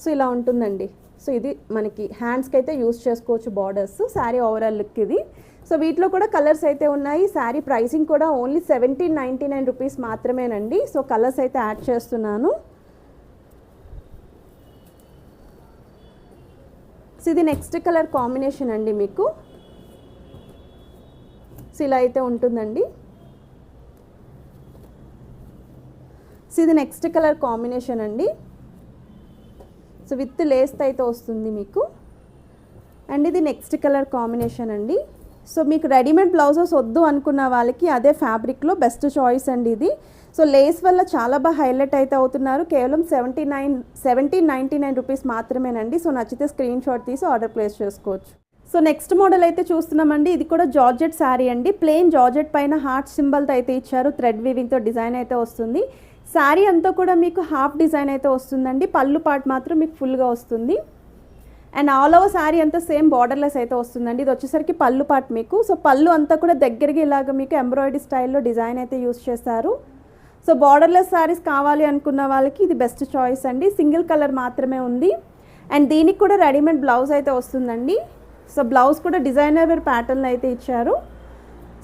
సో ఇలా ఉంటుందండి. సో ఇది మనకి హ్యాండ్స్కి అయితే యూస్ చేసుకోవచ్చు బార్డర్స్. శారీ ఓవరాల్ లుక్ ఇది. సో వీటిలో కూడా కలర్స్ అయితే ఉన్నాయి. శారీ ప్రైసింగ్ కూడా ఓన్లీ 1799 రూపీస్ మాత్రమేనండి. సో కలర్స్ అయితే యాడ్ చేస్తున్నాను. సో ఇది నెక్స్ట్ కలర్ కాంబినేషన్ అండి మీకు. సో ఇలా అయితే ఉంటుందండి. సో ఇది నెక్స్ట్ కలర్ కాంబినేషన్ అండి. సో విత్ లేస్ అయితే వస్తుంది మీకు. అండ్ ఇది నెక్స్ట్ కలర్ కాంబినేషన్ అండి. సో మీకు రెడీమేడ్ బ్లౌజెస్ వద్దు అనుకున్న వాళ్ళకి అదే ఫ్యాబ్రిక్లో బెస్ట్ చాయిస్ అండి ఇది. సో లేస్ వల్ల చాలా బాగా హైలైట్ అయితే అవుతున్నారు. కేవలం 1799 రూపీస్ మాత్రమేనండి. సో నచ్చితే స్క్రీన్ షాట్ తీసి ఆర్డర్ ప్లేస్ చేసుకోవచ్చు. సో నెక్స్ట్ మోడల్ అయితే చూస్తున్నామండి. ఇది కూడా జార్జెట్ శారీ అండి. ప్లెయిన్ జార్జెట్ పైన హార్ట్ సింబల్తో అయితే ఇచ్చారు, థ్రెడ్ వీవింగ్తో డిజైన్ అయితే వస్తుంది. శారీ అంతా కూడా మీకు హాఫ్ డిజైన్ అయితే వస్తుందండి. పళ్ళు పార్ట్ మాత్రం మీకు ఫుల్గా వస్తుంది. అండ్ ఆల్ ఓవర్ శారీ అంతా సేమ్ బార్డర్లెస్ అయితే వస్తుందండి. ఇది వచ్చేసరికి పళ్ళు పార్ట్ మీకు. సో పళ్ళు అంతా కూడా దగ్గరికి ఇలాగ మీకు ఎంబ్రాయిడరీ స్టైల్లో డిజైన్ అయితే యూస్ చేశారు. సో బార్డర్లెస్ శారీస్ కావాలి అనుకున్న వాళ్ళకి ఇది బెస్ట్ చాయిస్ అండి. సింగిల్ కలర్ మాత్రమే ఉంది. అండ్ దీనికి కూడా రెడీమేడ్ బ్లౌజ్ అయితే వస్తుందండి. సో బ్లౌజ్ కూడా డిజైనర్ వేర్ ప్యాటర్న్ అయితే ఇచ్చారు.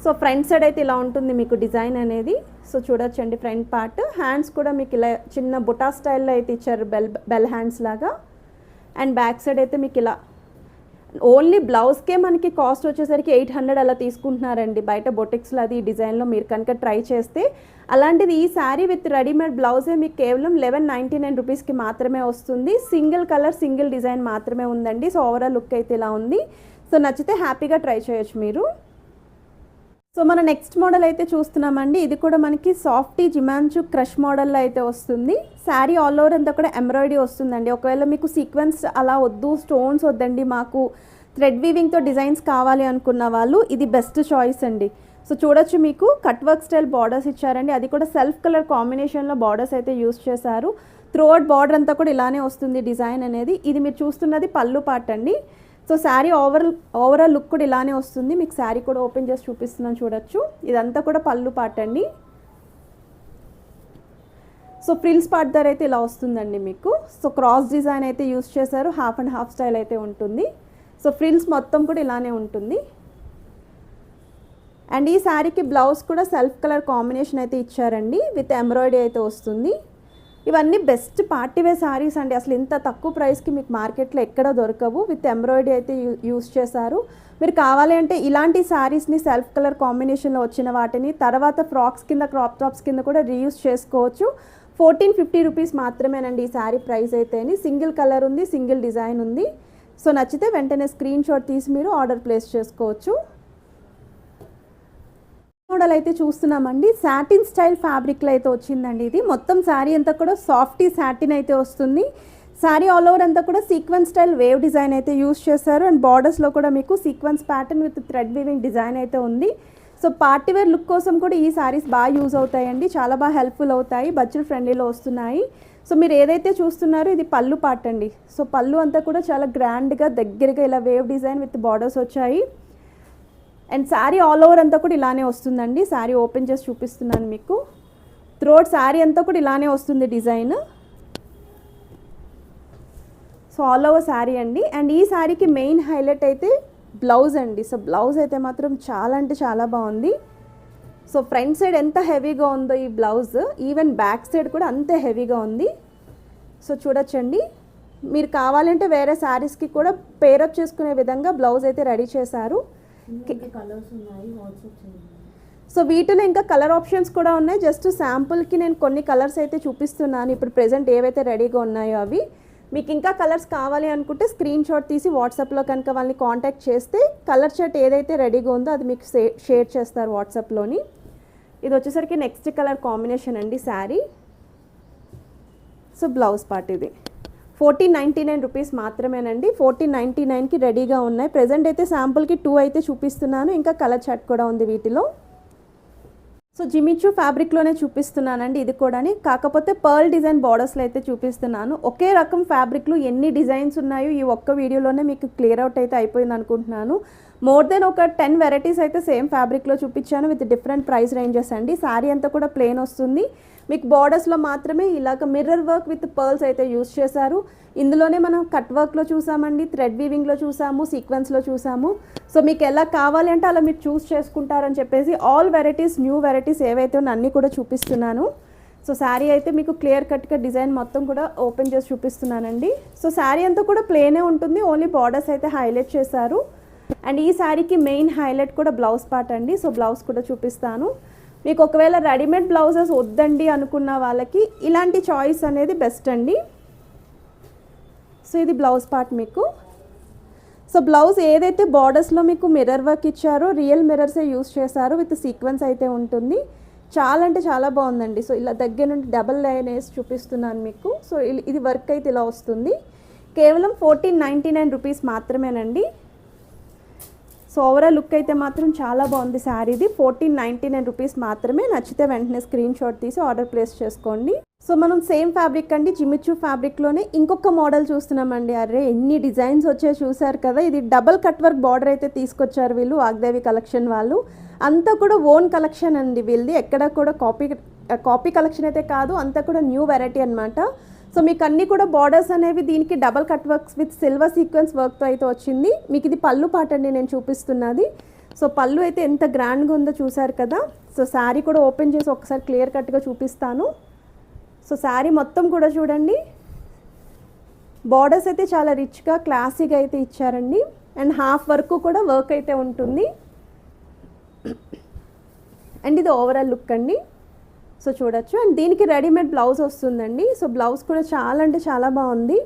సో ఫ్రంట్ సైడ్ అయితే ఇలా ఉంటుంది మీకు డిజైన్ అనేది. సో చూడొచ్చండి ఫ్రంట్ పార్ట్. హ్యాండ్స్ కూడా మీకు ఇలా చిన్న బుటా స్టైల్లో అయితే ఇచ్చారు, బెల్ హ్యాండ్స్ లాగా. అండ్ బ్యాక్ సైడ్ అయితే మీకు ఇలా ఓన్లీ బ్లౌజ్కే మనకి కాస్ట్ వచ్చేసరికి 800 అలా తీసుకుంటున్నారండి బయట బొటిక్స్లో. అది ఈ డిజైన్లో మీరు కనుక ట్రై చేస్తే. అలాంటిది ఈ శారీ విత్ రెడీమేడ్ బ్లౌజే మీకు కేవలం 1199 రూపీస్కి మాత్రమే వస్తుంది. సింగిల్ కలర్ సింగిల్ డిజైన్ మాత్రమే ఉందండి. సో ఓవరాల్ లుక్ అయితే ఇలా ఉంది. సో నచ్చితే హ్యాపీగా ట్రై చేయొచ్చు మీరు. సో మన నెక్స్ట్ మోడల్ అయితే చూస్తున్నామండి. ఇది కూడా మనకి సాఫ్టీ జిమాంచు క్రష్ మోడల్లో అయితే వస్తుంది. శారీ ఆల్ ఓవర్ అంతా కూడా ఎంబ్రాయిడరీ వస్తుందండి. ఒకవేళ మీకు సీక్వెన్స్ అలా వద్దు, స్టోన్స్ వద్దండి, మాకు థ్రెడ్ వీవింగ్తో డిజైన్స్ కావాలి అనుకున్న వాళ్ళు ఇది బెస్ట్ చాయిస్ అండి. సో చూడొచ్చు మీకు కట్ వర్క్ స్టైల్ బార్డర్స్ ఇచ్చారండి. అది కూడా సెల్ఫ్ కలర్ కాంబినేషన్లో బార్డర్స్ అయితే యూస్ చేశారు. త్రోట్ బార్డర్ అంతా కూడా ఇలానే వస్తుంది డిజైన్ అనేది. ఇది మీరు చూస్తున్నది పళ్ళు పార్ట్ అండి. సో శారీ ఓవరాల్ లుక్ కూడా ఇలానే వస్తుంది. మీకు శారీ కూడా ఓపెన్ చేసి చూపిస్తున్నాను చూడొచ్చు. ఇదంతా కూడా పళ్ళు పార్ట్ అండి. సో ఫ్రిల్స్ పార్ట్ దగ్గర అయితే ఇలా వస్తుందండి మీకు. సో క్రాస్ డిజైన్ అయితే యూస్ చేశారు, హాఫ్ అండ్ హాఫ్ స్టైల్ అయితే ఉంటుంది. సో ఫ్రిల్స్ మొత్తం కూడా ఇలానే ఉంటుంది. అండ్ ఈ శారీకి బ్లౌజ్ కూడా సెల్ఫ్ కలర్ కాంబినేషన్ అయితే ఇచ్చారండి, విత్ ఎంబ్రాయిడరీ అయితే వస్తుంది. ఇవన్నీ బెస్ట్ పార్టీ వేర్ శారీస్ అండి. అసలు ఇంత తక్కువ ప్రైస్కి మీకు మార్కెట్లో ఎక్కడ దొరకవు. విత్ ఎంబ్రాయిడరీ అయితే యూస్ చేశారు. మీరు కావాలి అంటే ఇలాంటి శారీస్ని సెల్ఫ్ కలర్ కాంబినేషన్లో వచ్చిన వాటిని తర్వాత ఫ్రాక్స్ కింద, క్రాప్ టాప్స్ కింద కూడా రీయూస్ చేసుకోవచ్చు. 1450 రూపీస్ మాత్రమేనండి ఈ శారీ ప్రైస్ అయితే. సింగిల్ కలర్ ఉంది, సింగిల్ డిజైన్ ఉంది. సో నచ్చితే వెంటనే స్క్రీన్ షాట్ తీసి మీరు ఆర్డర్ ప్లేస్ చేసుకోవచ్చు. మోడల్ అయితే చూస్తున్నామండి. సాటిన్ స్టైల్ ఫ్యాబ్రిక్లో అయితే వచ్చిందండి. ఇది మొత్తం శారీ అంతా కూడా సాఫ్టీ సాటిన్ అయితే వస్తుంది. శారీ ఆల్ ఓవర్ అంతా కూడా సీక్వెన్స్ స్టైల్ వేవ్ డిజైన్ అయితే యూస్ చేశారు. అండ్ బార్డర్స్లో కూడా మీకు sequence pattern with thread weaving design అయితే ఉంది. సో పార్టీ వేర్ లుక్ కోసం కూడా ఈ శారీస్ బాగా యూజ్ అవుతాయండి, చాలా బాగా హెల్ప్ఫుల్ అవుతాయి, బడ్జెట్ ఫ్రెండ్లీలో వస్తున్నాయి. సో మీరు ఏదైతే చూస్తున్నారో ఇది పళ్ళు పార్ట్ అండి. సో పళ్ళు అంతా కూడా చాలా గ్రాండ్గా దగ్గరగా ఇలా వేవ్ డిజైన్ విత్ బార్డర్స్ వచ్చాయి. అండ్ శారీ ఆల్ ఓవర్ అంతా కూడా ఇలానే వస్తుందండి. శారీ ఓపెన్ చేసి చూపిస్తున్నాను మీకు. త్రోట్ శారీ అంతా కూడా ఇలానే వస్తుంది design. So all over sari అండి. అండ్ ఈ శారీకి మెయిన్ హైలైట్ అయితే బ్లౌజ్ అండి. సో బ్లౌజ్ అయితే మాత్రం చాలా అంటే చాలా బాగుంది. సో ఫ్రంట్ సైడ్ ఎంత హెవీగా ఉందో ఈ బ్లౌజ్, ఈవెన్ బ్యాక్ సైడ్ కూడా అంతే హెవీగా ఉంది. సో చూడొచ్చండి. మీరు కావాలంటే వేరే శారీస్కి కూడా పేరప్ చేసుకునే విధంగా బ్లౌజ్ అయితే రెడీ చేశారు. సో వీటిలో ఇంకా కలర్ ఆప్షన్స్ కూడా ఉన్నాయి. జస్ట్ శాంపుల్కి నేను కొన్ని కలర్స్ అయితే చూపిస్తున్నాను ఇప్పుడు ప్రెజెంట్ ఏవైతే రెడీగా ఉన్నాయో అవి. మీకు ఇంకా కలర్స్ కావాలి అనుకుంటే స్క్రీన్ షాట్ తీసి వాట్సాప్లో కనుక వాళ్ళని కాంటాక్ట్ చేస్తే కలర్ చార్ట్ ఏదైతే రెడీగా ఉందో అది మీకు షేర్ చేస్తారు వాట్సాప్లోని. ఇది వచ్చేసరికి నెక్స్ట్ కలర్ కాంబినేషన్ అండి శారీ. సో బ్లౌజ్ పార్ట్ ఇది 1499 రూపీస్ మాత్రమేనండి. 1499కి రెడీగా ఉన్నాయి. ప్రెజెంట్ అయితే శాంపుల్కి 2 అయితే చూపిస్తున్నాను, ఇంకా కలర్ చార్ట్ కూడా ఉంది వీటిలో. సో జిమిచూ ఫ్యాబ్రిక్లోనే చూపిస్తున్నానండి ఇది కూడా, కాకపోతే పర్ల్ డిజైన్ బార్డర్స్లో అయితే చూపిస్తున్నాను. ఒకే రకం ఫ్యాబ్రిక్లో ఎన్ని డిజైన్స్ ఉన్నాయో ఈ ఒక్క వీడియోలోనే మీకు క్లియర్ అవుట్ అయితే అయిపోయింది అనుకుంటున్నాను. మోర్ దెన్ ఒక 10 వెరైటీస్ అయితే సేమ్ ఫ్యాబ్రిక్లో చూపించాను విత్ డిఫరెంట్ ప్రైస్ రేంజెస్ అండి. శారీ అంతా కూడా ప్లెయిన్ వస్తుంది. మీకు బార్డర్స్లో మాత్రమే ఇలాగ మిర్రర్ వర్క్ విత్ పర్ల్స్ అయితే యూస్ చేశారు. ఇందులోనే మనం కట్ వర్క్లో చూసామండి, థ్రెడ్ వీవింగ్లో చూసాము, సీక్వెన్స్లో చూసాము. సో మీకు ఎలా కావాలి అంటే అలా మీరు చూస్ చేసుకుంటారని చెప్పేసి ఆల్ వెరైటీస్, న్యూ వెరైటీస్ ఏవైతే ఉన్నా అన్నీ కూడా చూపిస్తున్నాను. సో శారీ అయితే మీకు క్లియర్ కట్గా డిజైన్ మొత్తం కూడా ఓపెన్ చేసి చూపిస్తున్నానండి. సో శారీ అంతా కూడా ప్లేనే ఉంటుంది, ఓన్లీ బార్డర్స్ అయితే హైలైట్ చేశారు. అండ్ ఈ శారీకి మెయిన్ హైలైట్ కూడా బ్లౌజ్ పార్ట్ అండి. సో బ్లౌజ్ కూడా చూపిస్తాను. మీకు ఒకవేళ రెడీమేడ్ బ్లౌజెస్ వద్దండి అనుకున్న వాళ్ళకి ఇలాంటి చాయిస్ అనేది బెస్ట్ అండి. సో ఇది బ్లౌజ్ పార్ట్ మీకు. సో బ్లౌజ్ ఏదైతే బార్డర్స్లో మీకు మిర్రర్ వర్క్ ఇచ్చారో రియల్ మిర్రర్సే యూస్ చేశారు, విత్ సీక్వెన్స్ అయితే ఉంటుంది. చాలా అంటే చాలా బాగుందండి. సో ఇలా దగ్గర నుండి డబల్ లైన్ వేసి చూపిస్తున్నాను మీకు. సో ఇది వర్క్ అయితే ఇలా వస్తుంది. కేవలం 1499 రూపీస్ మాత్రమేనండి. సో ఓవరాల్ లుక్ అయితే మాత్రం చాలా బాగుంది శారీది. 1499 రూపీస్ మాత్రమే. నచ్చితే వెంటనే స్క్రీన్ షాట్ తీసి ఆర్డర్ ప్లేస్ చేసుకోండి. సో మనం సేమ్ ఫ్యాబ్రిక్ అండి, జిమిచూ ఫ్యాబ్రిక్లోనే ఇంకొక మోడల్ చూస్తున్నామండి. అరే ఎన్ని డిజైన్స్ వచ్చాయో చూసారు కదా. ఇది డబల్ కట్ వర్క్ బార్డర్ అయితే తీసుకొచ్చారు వీళ్ళు, వాగ్దేవి కలెక్షన్ వాళ్ళు. అంతా కూడా ఓన్ కలెక్షన్ అండి వీళ్ళది. ఎక్కడ కూడా కాపీ కలెక్షన్ అయితే కాదు, అంతా కూడా న్యూ వెరైటీ అనమాట. సో మీకు అన్నీ కూడా బార్డర్స్ అనేవి దీనికి double cut works with silver sequence వర్క్తో అయితే వచ్చింది. మీకు ఇది పళ్ళు పాట అండి నేను చూపిస్తున్నది. సో పళ్ళు అయితే ఎంత గ్రాండ్గా ఉందో చూసారు కదా. సో శారీ కూడా ఓపెన్ చేసి ఒకసారి క్లియర్ కట్గా చూపిస్తాను. సో శారీ మొత్తం కూడా చూడండి, బార్డర్స్ అయితే చాలా రిచ్గా క్లాసీగా అయితే ఇచ్చారండి. అండ్ హాఫ్ వరకు కూడా వర్క్ అయితే ఉంటుంది. అండ్ ఇది ఓవరాల్ లుక్ అండి. సో చూడొచ్చు. అండ్ దీనికి రెడీమేడ్ బ్లౌజ్ వస్తుందండి. సో బ్లౌజ్ కూడా చాలా అంటే చాలా బాగుంది.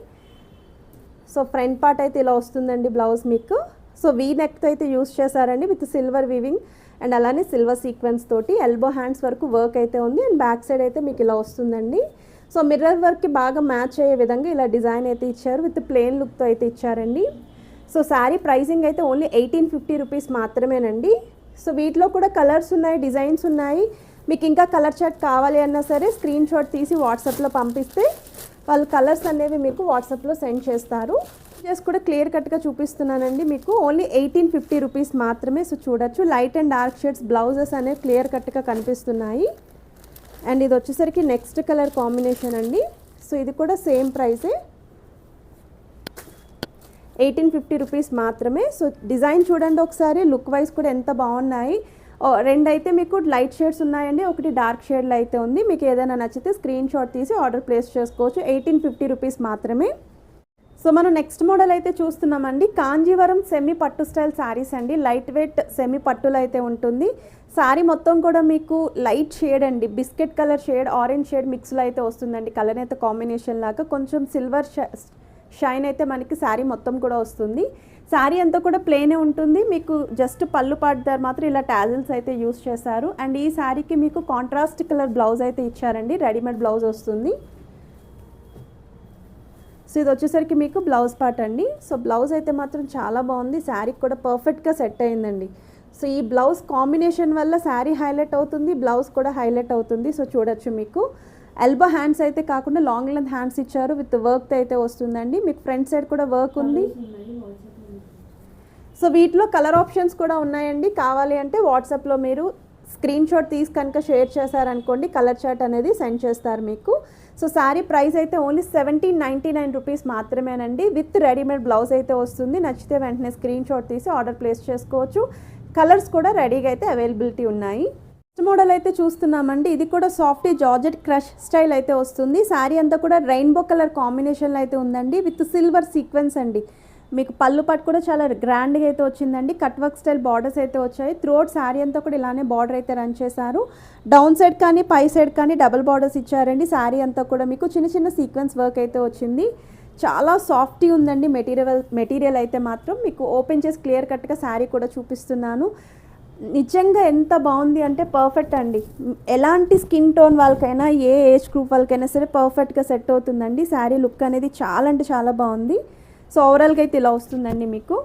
సో ఫ్రంట్ పార్ట్ అయితే ఇలా వస్తుందండి బ్లౌజ్ మీకు. సో వీ నెక్తో అయితే యూస్ చేశారండి విత్ సిల్వర్ వీవింగ్ అండ్ అలానే సిల్వర్ సీక్వెన్స్ తోటి. ఎల్బో హ్యాండ్స్ వరకు వర్క్ అయితే ఉంది. అండ్ బ్యాక్ సైడ్ అయితే మీకు ఇలా వస్తుందండి. సో మిర్రర్ వర్క్కి బాగా మ్యాచ్ అయ్యే విధంగా ఇలా డిజైన్ అయితే ఇచ్చారు, విత్ ప్లెయిన్ లుక్తో అయితే ఇచ్చారండి. సో శారీ ప్రైసింగ్ అయితే ఓన్లీ 1850 రూపీస్ మాత్రమేనండి. సో వీటిలో కూడా కలర్స్ ఉన్నాయి, డిజైన్స్ ఉన్నాయి. మీకు ఇంకా కలర్ చార్ట్ కావాలి అన్నా సరే స్క్రీన్ షాట్ తీసి వాట్సాప్లో పంపిస్తే వాళ్ళు కలర్స్ అనేవి మీకు వాట్సాప్లో సెండ్ చేస్తారు. జస్ట్ కూడా క్లియర్ కట్గా చూపిస్తున్నానండి మీకు. ఓన్లీ 1850 రూపీస్ మాత్రమే. సో చూడొచ్చు light and dark shades blouses అనేవి క్లియర్ కట్గా కనిపిస్తున్నాయి. అండ్ ఇది వచ్చేసరికి నెక్స్ట్ కలర్ కాంబినేషన్ అండి. సో ఇది కూడా సేమ్ ప్రైసే, 1850 రూపీస్ మాత్రమే. సో డిజైన్ చూడండి ఒకసారి, లుక్ వైజ్ కూడా ఎంత బాగున్నాయి. రెండు అయితే మీకు లైట్ షేడ్స్ ఉన్నాయండి, ఒకటి డార్క్ షేడ్లో అయితే ఉంది. మీకు ఏదైనా నచ్చితే స్క్రీన్ షాట్ తీసి ఆర్డర్ ప్లేస్ చేసుకోవచ్చు. 1850 రూపీస్ మాత్రమే. సో మనం నెక్స్ట్ మోడల్ అయితే చూస్తున్నామండి. కాంజీవరం సెమీ పట్టు స్టైల్ శారీస్ అండి. లైట్ వెయిట్ సెమీ పట్టులో అయితే ఉంటుంది. శారీ మొత్తం కూడా మీకు లైట్ షేడ్ అండి, biscuit colour shade, orange shade మిక్స్లో అయితే వస్తుందండి. కలర్ అయితే కాంబినేషన్ లాగా కొంచెం సిల్వర్ షైన్ అయితే మనకి శారీ మొత్తం కూడా వస్తుంది. శారీ అంతా కూడా ప్లేనే ఉంటుంది. మీకు జస్ట్ పళ్ళు పాటు దగ్గర మాత్రం ఇలా టాజిల్స్ అయితే యూస్ చేశారు. అండ్ ఈ శారీకి మీకు కాంట్రాస్ట్ కలర్ బ్లౌజ్ అయితే ఇచ్చారండి, రెడీమేడ్ బ్లౌజ్ వస్తుంది. సో ఇది వచ్చేసరికి మీకు బ్లౌజ్ పార్ట్ అండి. సో బ్లౌజ్ అయితే మాత్రం చాలా బాగుంది, శారీకి కూడా పర్ఫెక్ట్గా సెట్ అయిందండి. సో ఈ బ్లౌజ్ కాంబినేషన్ వల్ల శారీ హైలైట్ అవుతుంది, బ్లౌజ్ కూడా హైలైట్ అవుతుంది. సో చూడొచ్చు మీకు ఎల్బో హ్యాండ్స్ అయితే కాకుండా లాంగ్ లెంత్ హ్యాండ్స్ ఇచ్చారు, విత్ వర్క్ అయితే వస్తుందండి. మీకు ఫ్రంట్ సైడ్ కూడా వర్క్ ఉంది. సో వీటిలో కలర్ ఆప్షన్స్ కూడా ఉన్నాయండి. కావాలి అంటే వాట్సాప్లో మీరు స్క్రీన్ షాట్ తీసి కనుక షేర్ చేశారనుకోండి, కలర్ చార్ట్ అనేది సెండ్ చేస్తారు మీకు. సో శారీ ప్రైస్ అయితే ఓన్లీ 1799 రూపీస్ మాత్రమేనండి, విత్ రెడీమేడ్ బ్లౌజ్ అయితే వస్తుంది. నచ్చితే వెంటనే స్క్రీన్ షాట్ తీసి ఆర్డర్ ప్లేస్ చేసుకోవచ్చు. కలర్స్ కూడా రెడీగా అయితే అవైలబిలిటీ ఉన్నాయి. నెక్స్ట్ మోడల్ అయితే చూస్తున్నామండి. ఇది కూడా సాఫ్ట్ జార్జెట్ క్రష్ స్టైల్ అయితే వస్తుంది. శారీ అంతా కూడా రెయిన్బో కలర్ కాంబినేషన్లో అయితే ఉందండి, విత్ సిల్వర్ సీక్వెన్స్ అండి. మీకు పళ్ళు పట్టు కూడా చాలా గ్రాండ్గా అయితే వచ్చిందండి. కట్ వర్క్ స్టైల్ బార్డర్స్ అయితే వచ్చాయి. త్రూఅవుట్ శారీ అంతా కూడా ఇలానే బార్డర్ అయితే రన్ చేశారు. డౌన్ సైడ్ కానీ పై సైడ్ కానీ డబుల్ బార్డర్స్ ఇచ్చారండి. శారీ అంతా కూడా మీకు చిన్న చిన్న సీక్వెన్స్ వర్క్ అయితే వచ్చింది. చాలా సాఫ్టీ ఉందండి మెటీరియల్ అయితే మాత్రం. మీకు ఓపెన్ చేసి క్లియర్ కట్గా శారీ కూడా చూపిస్తున్నాను. నిజంగా ఎంత బాగుంది అంటే పర్ఫెక్ట్ అండి. ఎలాంటి స్కిన్ టోన్ వాళ్ళకైనా, ఏ ఏజ్ గ్రూప్ వాళ్ళకైనా సరే పర్ఫెక్ట్గా సెట్ అవుతుందండి. శారీ లుక్ అనేది చాలా అంటే చాలా బాగుంది. సో ఓవరాల్గా అయితే ఇలా వస్తుందండి మీకు.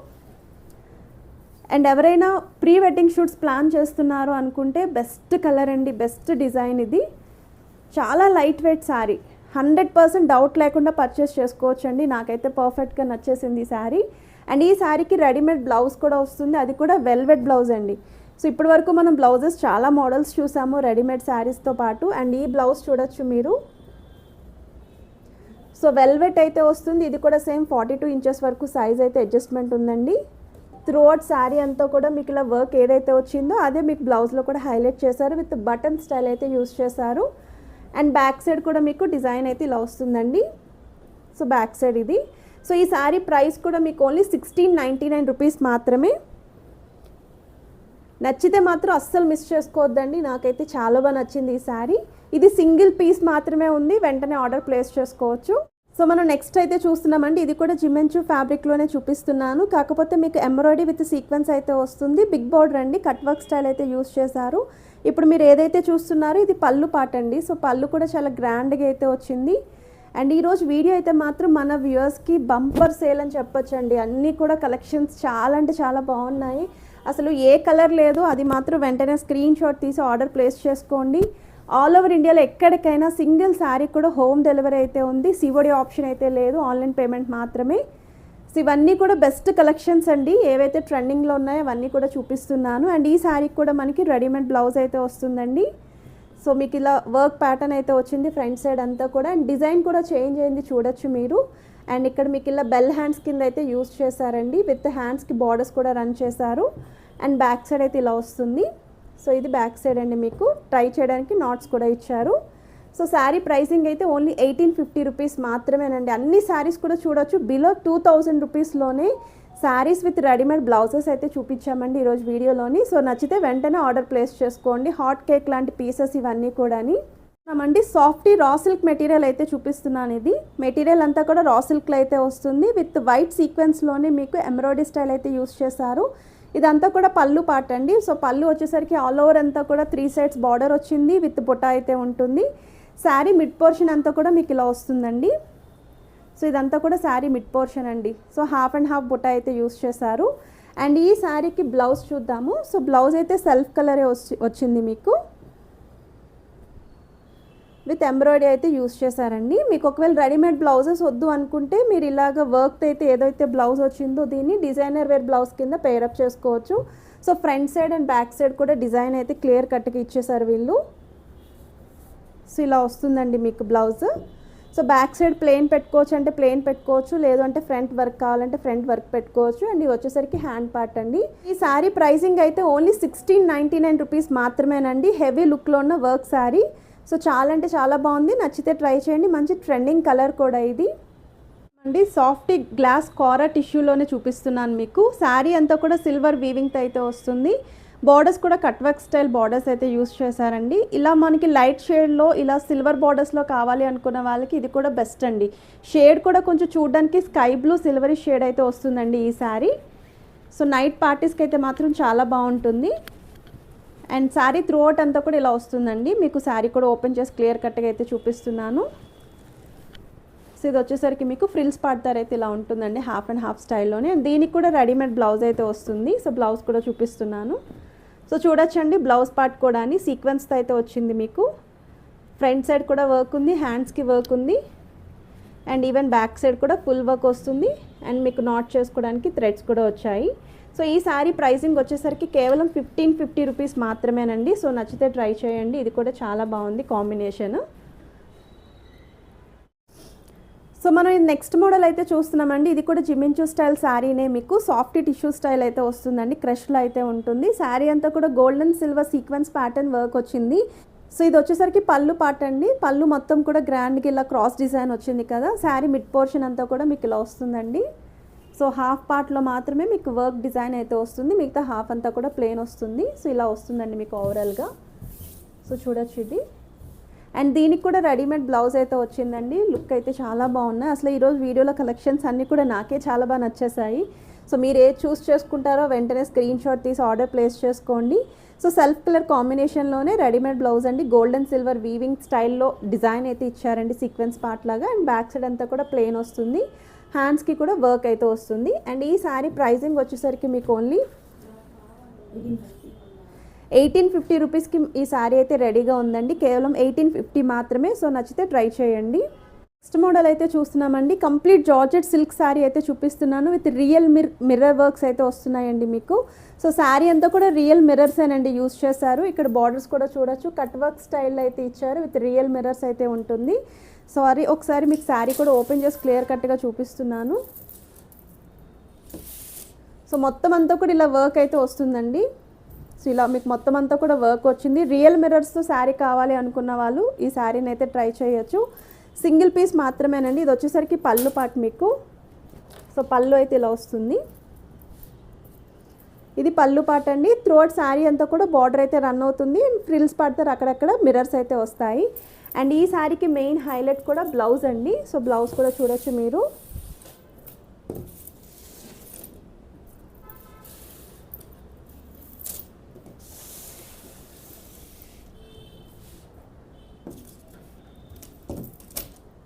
అండ్ ఎవరైనా ప్రీ వెడ్డింగ్ షూట్స్ ప్లాన్ చేస్తున్నారు అనుకుంటే బెస్ట్ కలర్ అండి, బెస్ట్ డిజైన్ ఇది. చాలా లైట్ వెయిట్ శారీ, 100% డౌట్ లేకుండా పర్చేస్ చేసుకోవచ్చండి. నాకైతే పర్ఫెక్ట్గా నచ్చేసింది ఈ శారీ. అండ్ ఈ శారీకి రెడీమేడ్ బ్లౌజ్ కూడా వస్తుంది, అది కూడా వెల్వెట్ బ్లౌజ్ అండి. సో ఇప్పటి వరకు మనం బ్లౌజెస్ చాలా మోడల్స్ చూసాము రెడీమేడ్ శారీస్తో పాటు. అండ్ ఈ బ్లౌజ్ చూడొచ్చు మీరు. సో వెల్వెట్ అయితే వస్తుంది. ఇది కూడా సేమ్ 42 ఇంచెస్ వరకు సైజ్ అయితే అడ్జస్ట్మెంట్ ఉందండి. త్రూఅవుట్ శారీ అంతా కూడా మీకు ఇలా వర్క్ ఏదైతే వచ్చిందో అదే మీకు బ్లౌజ్లో కూడా హైలైట్ చేశారు, విత్ బటన్ స్టైల్ అయితే యూస్ చేశారు. అండ్ బ్యాక్ సైడ్ కూడా మీకు డిజైన్ అయితే ఇలా వస్తుందండి. సో బ్యాక్ సైడ్ ఇది. సో ఈ శారీ ప్రైస్ కూడా మీకు ఓన్లీ 1699 రూపీస్ మాత్రమే. నచ్చితే మాత్రం అస్సలు మిస్ చేసుకోవద్దండి. నాకైతే చాలా బాగా నచ్చింది ఈ శారీ. ఇది సింగిల్ పీస్ మాత్రమే ఉంది, వెంటనే ఆర్డర్ ప్లేస్ చేసుకోవచ్చు. సో మనం నెక్స్ట్ అయితే చూస్తున్నామండి. ఇది కూడా జిమ్మెన్చు ఫ్యాబ్రిక్లోనే చూపిస్తున్నాను, కాకపోతే మీకు ఎంబ్రాయిడరీ విత్ సీక్వెన్స్ అయితే వస్తుంది. బిగ్ బార్డర్ అండి, కట్ వర్క్ స్టైల్ అయితే యూస్ చేశారు. ఇప్పుడు మీరు ఏదైతే చూస్తున్నారో ఇది పళ్ళు పాట అండి. సో పళ్ళు కూడా చాలా గ్రాండ్గా అయితే వచ్చింది. అండ్ ఈరోజు వీడియో అయితే మాత్రం మన వ్యూవర్స్కి బంపర్ సేల్ అని చెప్పొచ్చండి. అన్నీ కూడా కలెక్షన్స్ చాలా అంటే చాలా బాగున్నాయి. అసలు ఏ కలర్ లేదు, అది మాత్రం వెంటనే స్క్రీన్ షాట్ తీసి ఆర్డర్ ప్లేస్ చేసుకోండి. ఆల్ ఓవర్ ఇండియాలో ఎక్కడికైనా సింగిల్ శారీ కూడా హోమ్ డెలివరీ అయితే ఉంది. సిఓడి ఆప్షన్ అయితే లేదు, ఆన్లైన్ పేమెంట్ మాత్రమే. సో ఇవన్నీ కూడా బెస్ట్ కలెక్షన్స్ అండి. ఏవైతే ట్రెండింగ్లో ఉన్నాయో అవన్నీ కూడా చూపిస్తున్నాను. అండ్ ఈ శారీకి కూడా మనకి రెడీమేడ్ బ్లౌజ్ అయితే వస్తుందండి. సో మీకు ఇలా వర్క్ ప్యాటర్న్ అయితే వచ్చింది ఫ్రంట్ సైడ్ అంతా కూడా. అండ్ డిజైన్ కూడా చేంజ్ అయింది చూడొచ్చు మీరు. అండ్ ఇక్కడ మీకు ఇలా బెల్ హ్యాండ్స్ కింద అయితే యూస్ చేశారండి, విత్ హ్యాండ్స్కి బార్డర్స్ కూడా రన్ చేశారు. అండ్ బ్యాక్ సైడ్ అయితే ఇలా వస్తుంది. సో ఇది బ్యాక్ సైడ్ అండి. మీకు ట్రై చేయడానికి నాట్స్ కూడా ఇచ్చారు. సో శారీ ప్రైసింగ్ అయితే ఓన్లీ 1850 రూపీస్ మాత్రమేనండి. అన్ని శారీస్ కూడా చూడొచ్చు బిలో 2000 రూపీస్లోనే శారీస్ విత్ రెడీమేడ్ బ్లౌజెస్ అయితే చూపించామండి ఈరోజు వీడియోలోని. సో నచ్చితే వెంటనే ఆర్డర్ ప్లేస్ చేసుకోండి. హాట్ కేక్ లాంటి పీసెస్ ఇవన్నీ కూడాని అండి. సాఫ్టీ రా సిల్క్ మెటీరియల్ అయితే చూపిస్తున్నాను. ఇది మెటీరియల్ అంతా కూడా రా సిల్క్లో అయితే వస్తుంది, విత్ వైట్ సీక్వెన్స్లోనే మీకు ఎంబ్రాయిడరీ స్టైల్ అయితే యూస్ చేశారు. ఇదంతా కూడా పళ్ళు పార్ట్ అండి. సో పళ్ళు వచ్చేసరికి ఆల్ ఓవర్ అంతా కూడా 3 సైడ్స్ బార్డర్ వచ్చింది, విత్ బుటా అయితే ఉంటుంది. శారీ మిడ్ పోర్షన్ అంతా కూడా మీకు ఇలా వస్తుందండి. సో ఇదంతా కూడా శారీ మిడ్ పోర్షన్ అండి. So half and half buta అయితే యూస్ చేశారు. అండ్ ఈ శారీకి బ్లౌజ్ చూద్దాము. సో బ్లౌజ్ అయితే సెల్ఫ్ కలరే వచ్చింది మీకు. విత్ ఎంబ్రాయిడరీ అయితే యూస్ చేశారండి. మీకు ఒకవేళ రెడీమేడ్ బ్లౌజెస్ వద్దు అనుకుంటే మీరు ఇలాగ వర్క్ అయితే ఏదైతే బ్లౌజ్ వచ్చిందో దీన్ని డిజైనర్ వేర్ బ్లౌజ్ కింద పేరప్ చేసుకోవచ్చు. So front side and back side కూడా డిజైన్ అయితే క్లియర్ కట్గా ఇచ్చేసారు వీళ్ళు. సో ఇలా వస్తుందండి మీకు blouse. So back side plain పెట్టుకోవచ్చు అంటే ప్లెయిన్ పెట్టుకోవచ్చు, లేదు అంటే ఫ్రంట్ వర్క్ కావాలంటే ఫ్రంట్ వర్క్ పెట్టుకోవచ్చు. అండ్ ఇవి వచ్చేసరికి హ్యాండ్ పార్ట్ అండి. ఈ శారీ ప్రైసింగ్ అయితే ఓన్లీ 1699 రూపీస్ మాత్రమేనండి. హెవీ లుక్లో ఉన్న వర్క్ శారీ. సో చాలా అంటే చాలా బాగుంది, నచ్చితే ట్రై చేయండి. మంచి ట్రెండింగ్ కలర్ కూడా ఇది అండి. సాఫ్ట్ గ్లాస్ కారా టిష్యూలోనే చూపిస్తున్నాను మీకు. శారీ అంతా కూడా సిల్వర్ వీవింగ్తో అయితే వస్తుంది. బార్డర్స్ కూడా కట్ వర్క్ స్టైల్ బార్డర్స్ అయితే యూస్ చేశారండి. ఇలా మనకి లైట్ షేడ్లో ఇలా సిల్వర్ బార్డర్స్లో కావాలి అనుకున్న వాళ్ళకి ఇది కూడా బెస్ట్ అండి. షేడ్ కూడా కొంచెం చూడడానికి స్కై బ్లూ సిల్వరీ షేడ్ అయితే వస్తుందండి ఈ శారీ. సో నైట్ పార్టీస్కి అయితే మాత్రం చాలా బాగుంటుంది. అండ్ శారీ త్రూ అవుట్ అంతా కూడా ఇలా వస్తుందండి. మీకు శారీ కూడా ఓపెన్ చేసి క్లియర్ కట్గా అయితే చూపిస్తున్నాను. సో ఇది వచ్చేసరికి మీకు ఫ్రిల్స్ పార్టర్ అయితే ఇలా ఉంటుందండి, హాఫ్ అండ్ హాఫ్ స్టైల్లోనే. అండ్ దీనికి కూడా రెడీమేడ్ బ్లౌజ్ అయితే వస్తుంది. సో బ్లౌజ్ కూడా చూపిస్తున్నాను. సో చూడొచ్చండి, బ్లౌజ్ పార్ట్ కూడా అని సీక్వెన్స్తో అయితే వచ్చింది మీకు. ఫ్రంట్ సైడ్ కూడా వర్క్ ఉంది, హ్యాండ్స్కి వర్క్ ఉంది, అండ్ ఈవెన్ బ్యాక్ సైడ్ కూడా ఫుల్ వర్క్ వస్తుంది. అండ్ మీకు నాట్ చేసుకోవడానికి థ్రెడ్స్ కూడా వచ్చాయి. సో ఈ శారీ ప్రైసింగ్ వచ్చేసరికి కేవలం 1550 రూపీస్ మాత్రమేనండి. సో నచ్చితే ట్రై చేయండి, ఇది కూడా చాలా బాగుంది కాంబినేషన్. సో మనం ఇది నెక్స్ట్ మోడల్ అయితే చూస్తున్నామండి. ఇది కూడా జిమించు స్టైల్ శారీనే, మీకు సాఫ్ట్ టిష్యూ స్టైల్ అయితే వస్తుందండి. క్రష్లో అయితే ఉంటుంది. శారీ అంతా కూడా golden silver sequence pattern work వచ్చింది. సో ఇది వచ్చేసరికి పళ్ళు పార్ట్ అండి. పళ్ళు మొత్తం కూడా గ్రాండ్గా ఇలా క్రాస్ డిజైన్ వచ్చింది కదా. శారీ మిడ్ పోర్షన్ అంతా కూడా మీకు ఇలా వస్తుందండి. సో హాఫ్ పార్ట్లో మాత్రమే మీకు వర్క్ డిజైన్ అయితే వస్తుంది, మిగతా హాఫ్ అంతా కూడా ప్లెయిన్ వస్తుంది. సో ఇలా వస్తుందండి మీకు ఓవరాల్గా. సో చూడొచ్చు ఇది. అండ్ దీనికి కూడా రెడీమేడ్ బ్లౌజ్ అయితే వచ్చిందండి. లుక్ అయితే చాలా బాగున్నాయి. అసలు ఈరోజు వీడియోలో కలెక్షన్స్ అన్నీ కూడా నాకే చాలా బాగా నచ్చేసాయి. సో మీరు ఏది చూస్ చేసుకుంటారో వెంటనే స్క్రీన్ షాట్ తీసి ఆర్డర్ ప్లేస్ చేసుకోండి. సో సెల్ఫ్ కలర్ కాంబినేషన్లోనే రెడీమేడ్ బ్లౌజ్ అండి. గోల్డెన్ సిల్వర్ వీవింగ్ స్టైల్లో డిజైన్ అయితే ఇచ్చారండి, సీక్వెన్స్ పార్ట్ లాగా. అండ్ బ్యాక్ సైడ్ అంతా కూడా ప్లెయిన్ వస్తుంది, హ్యాండ్స్కి కూడా వర్క్ అయితే వస్తుంది. అండ్ ఈ శారీ ప్రైజింగ్ వచ్చేసరికి మీకు ఓన్లీ 1850 రూపీస్కి ఈ శారీ అయితే రెడీగా ఉందండి. కేవలం 1850 మాత్రమే. సో నచ్చితే ట్రై చేయండి. నెక్స్ట్ మోడల్ అయితే చూస్తున్నామండి. కంప్లీట్ జార్జెట్ సిల్క్ శారీ అయితే చూపిస్తున్నాను. విత్ రియల్ మిర్రర్ వర్క్స్ అయితే వస్తున్నాయండి మీకు. సో శారీ అంతా కూడా రియల్ మిర్రర్స్ ఏనండి యూస్ చేశారు. ఇక్కడ బార్డర్స్ కూడా చూడొచ్చు, కట్ వర్క్ స్టైల్ అయితే ఇచ్చారు. విత్ రియల్ మిర్రర్స్ అయితే ఉంటుంది. సారీ ఒకసారి మీకు శారీ కూడా ఓపెన్ చేసి క్లియర్ కట్గా చూపిస్తున్నాను. సో మొత్తం అంతా కూడా ఇలా వర్క్ అయితే వస్తుందండి. సో ఇలా మీకు మొత్తం అంతా కూడా వర్క్ వచ్చింది. రియల్ మిర్రర్స్తో శారీ కావాలి అనుకున్న వాళ్ళు ఈ శారీని అయితే ట్రై చేయొచ్చు. సింగిల్ పీస్ మాత్రమేనండి. ఇది వచ్చేసరికి పళ్ళు పార్ట్ మీకు. సో పళ్ళు అయితే ఇలా వస్తుంది. ఇది పళ్ళు పార్ట్ అండి. త్రూఅవుట్ శారీ అంతా కూడా బార్డర్ అయితే రన్ అవుతుంది. అండ్ ఫ్రిల్స్ పార్ట్ అక్కడక్కడ మిర్రర్స్ అయితే వస్తాయి. అండ్ ఈ శారీకి మెయిన్ హైలైట్ కూడా బ్లౌజ్ అండి. సో బ్లౌజ్ కూడా చూడొచ్చు మీరు.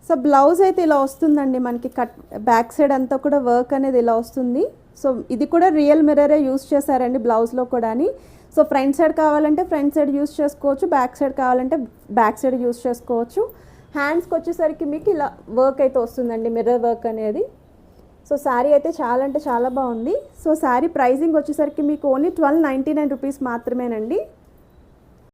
సో బ్లౌజ్ అయితే ఇలా వస్తుందండి మనకి. కట్ బ్యాక్ సైడ్ అంతా కూడా వర్క్ అనేది ఇలా వస్తుంది. సో ఇది కూడా రియల్ మిర్రరే యూస్ చేశారండి బ్లౌజ్లో కూడా. సో ఫ్రంట్ సైడ్ కావాలంటే ఫ్రంట్ సైడ్ యూస్ చేసుకోవచ్చు, బ్యాక్ సైడ్ కావాలంటే బ్యాక్ సైడ్ యూస్ చేసుకోవచ్చు. హ్యాండ్స్కి వచ్చేసరికి మీకు ఇలా వర్క్ అయితే వస్తుందండి, మిర్రర్ వర్క్ అనేది. సో శారీ అయితే చాలా అంటే చాలా బాగుంది. సో శారీ ప్రైజింగ్ వచ్చేసరికి మీకు ఓన్లీ 1299 రూపీస్ మాత్రమేనండి.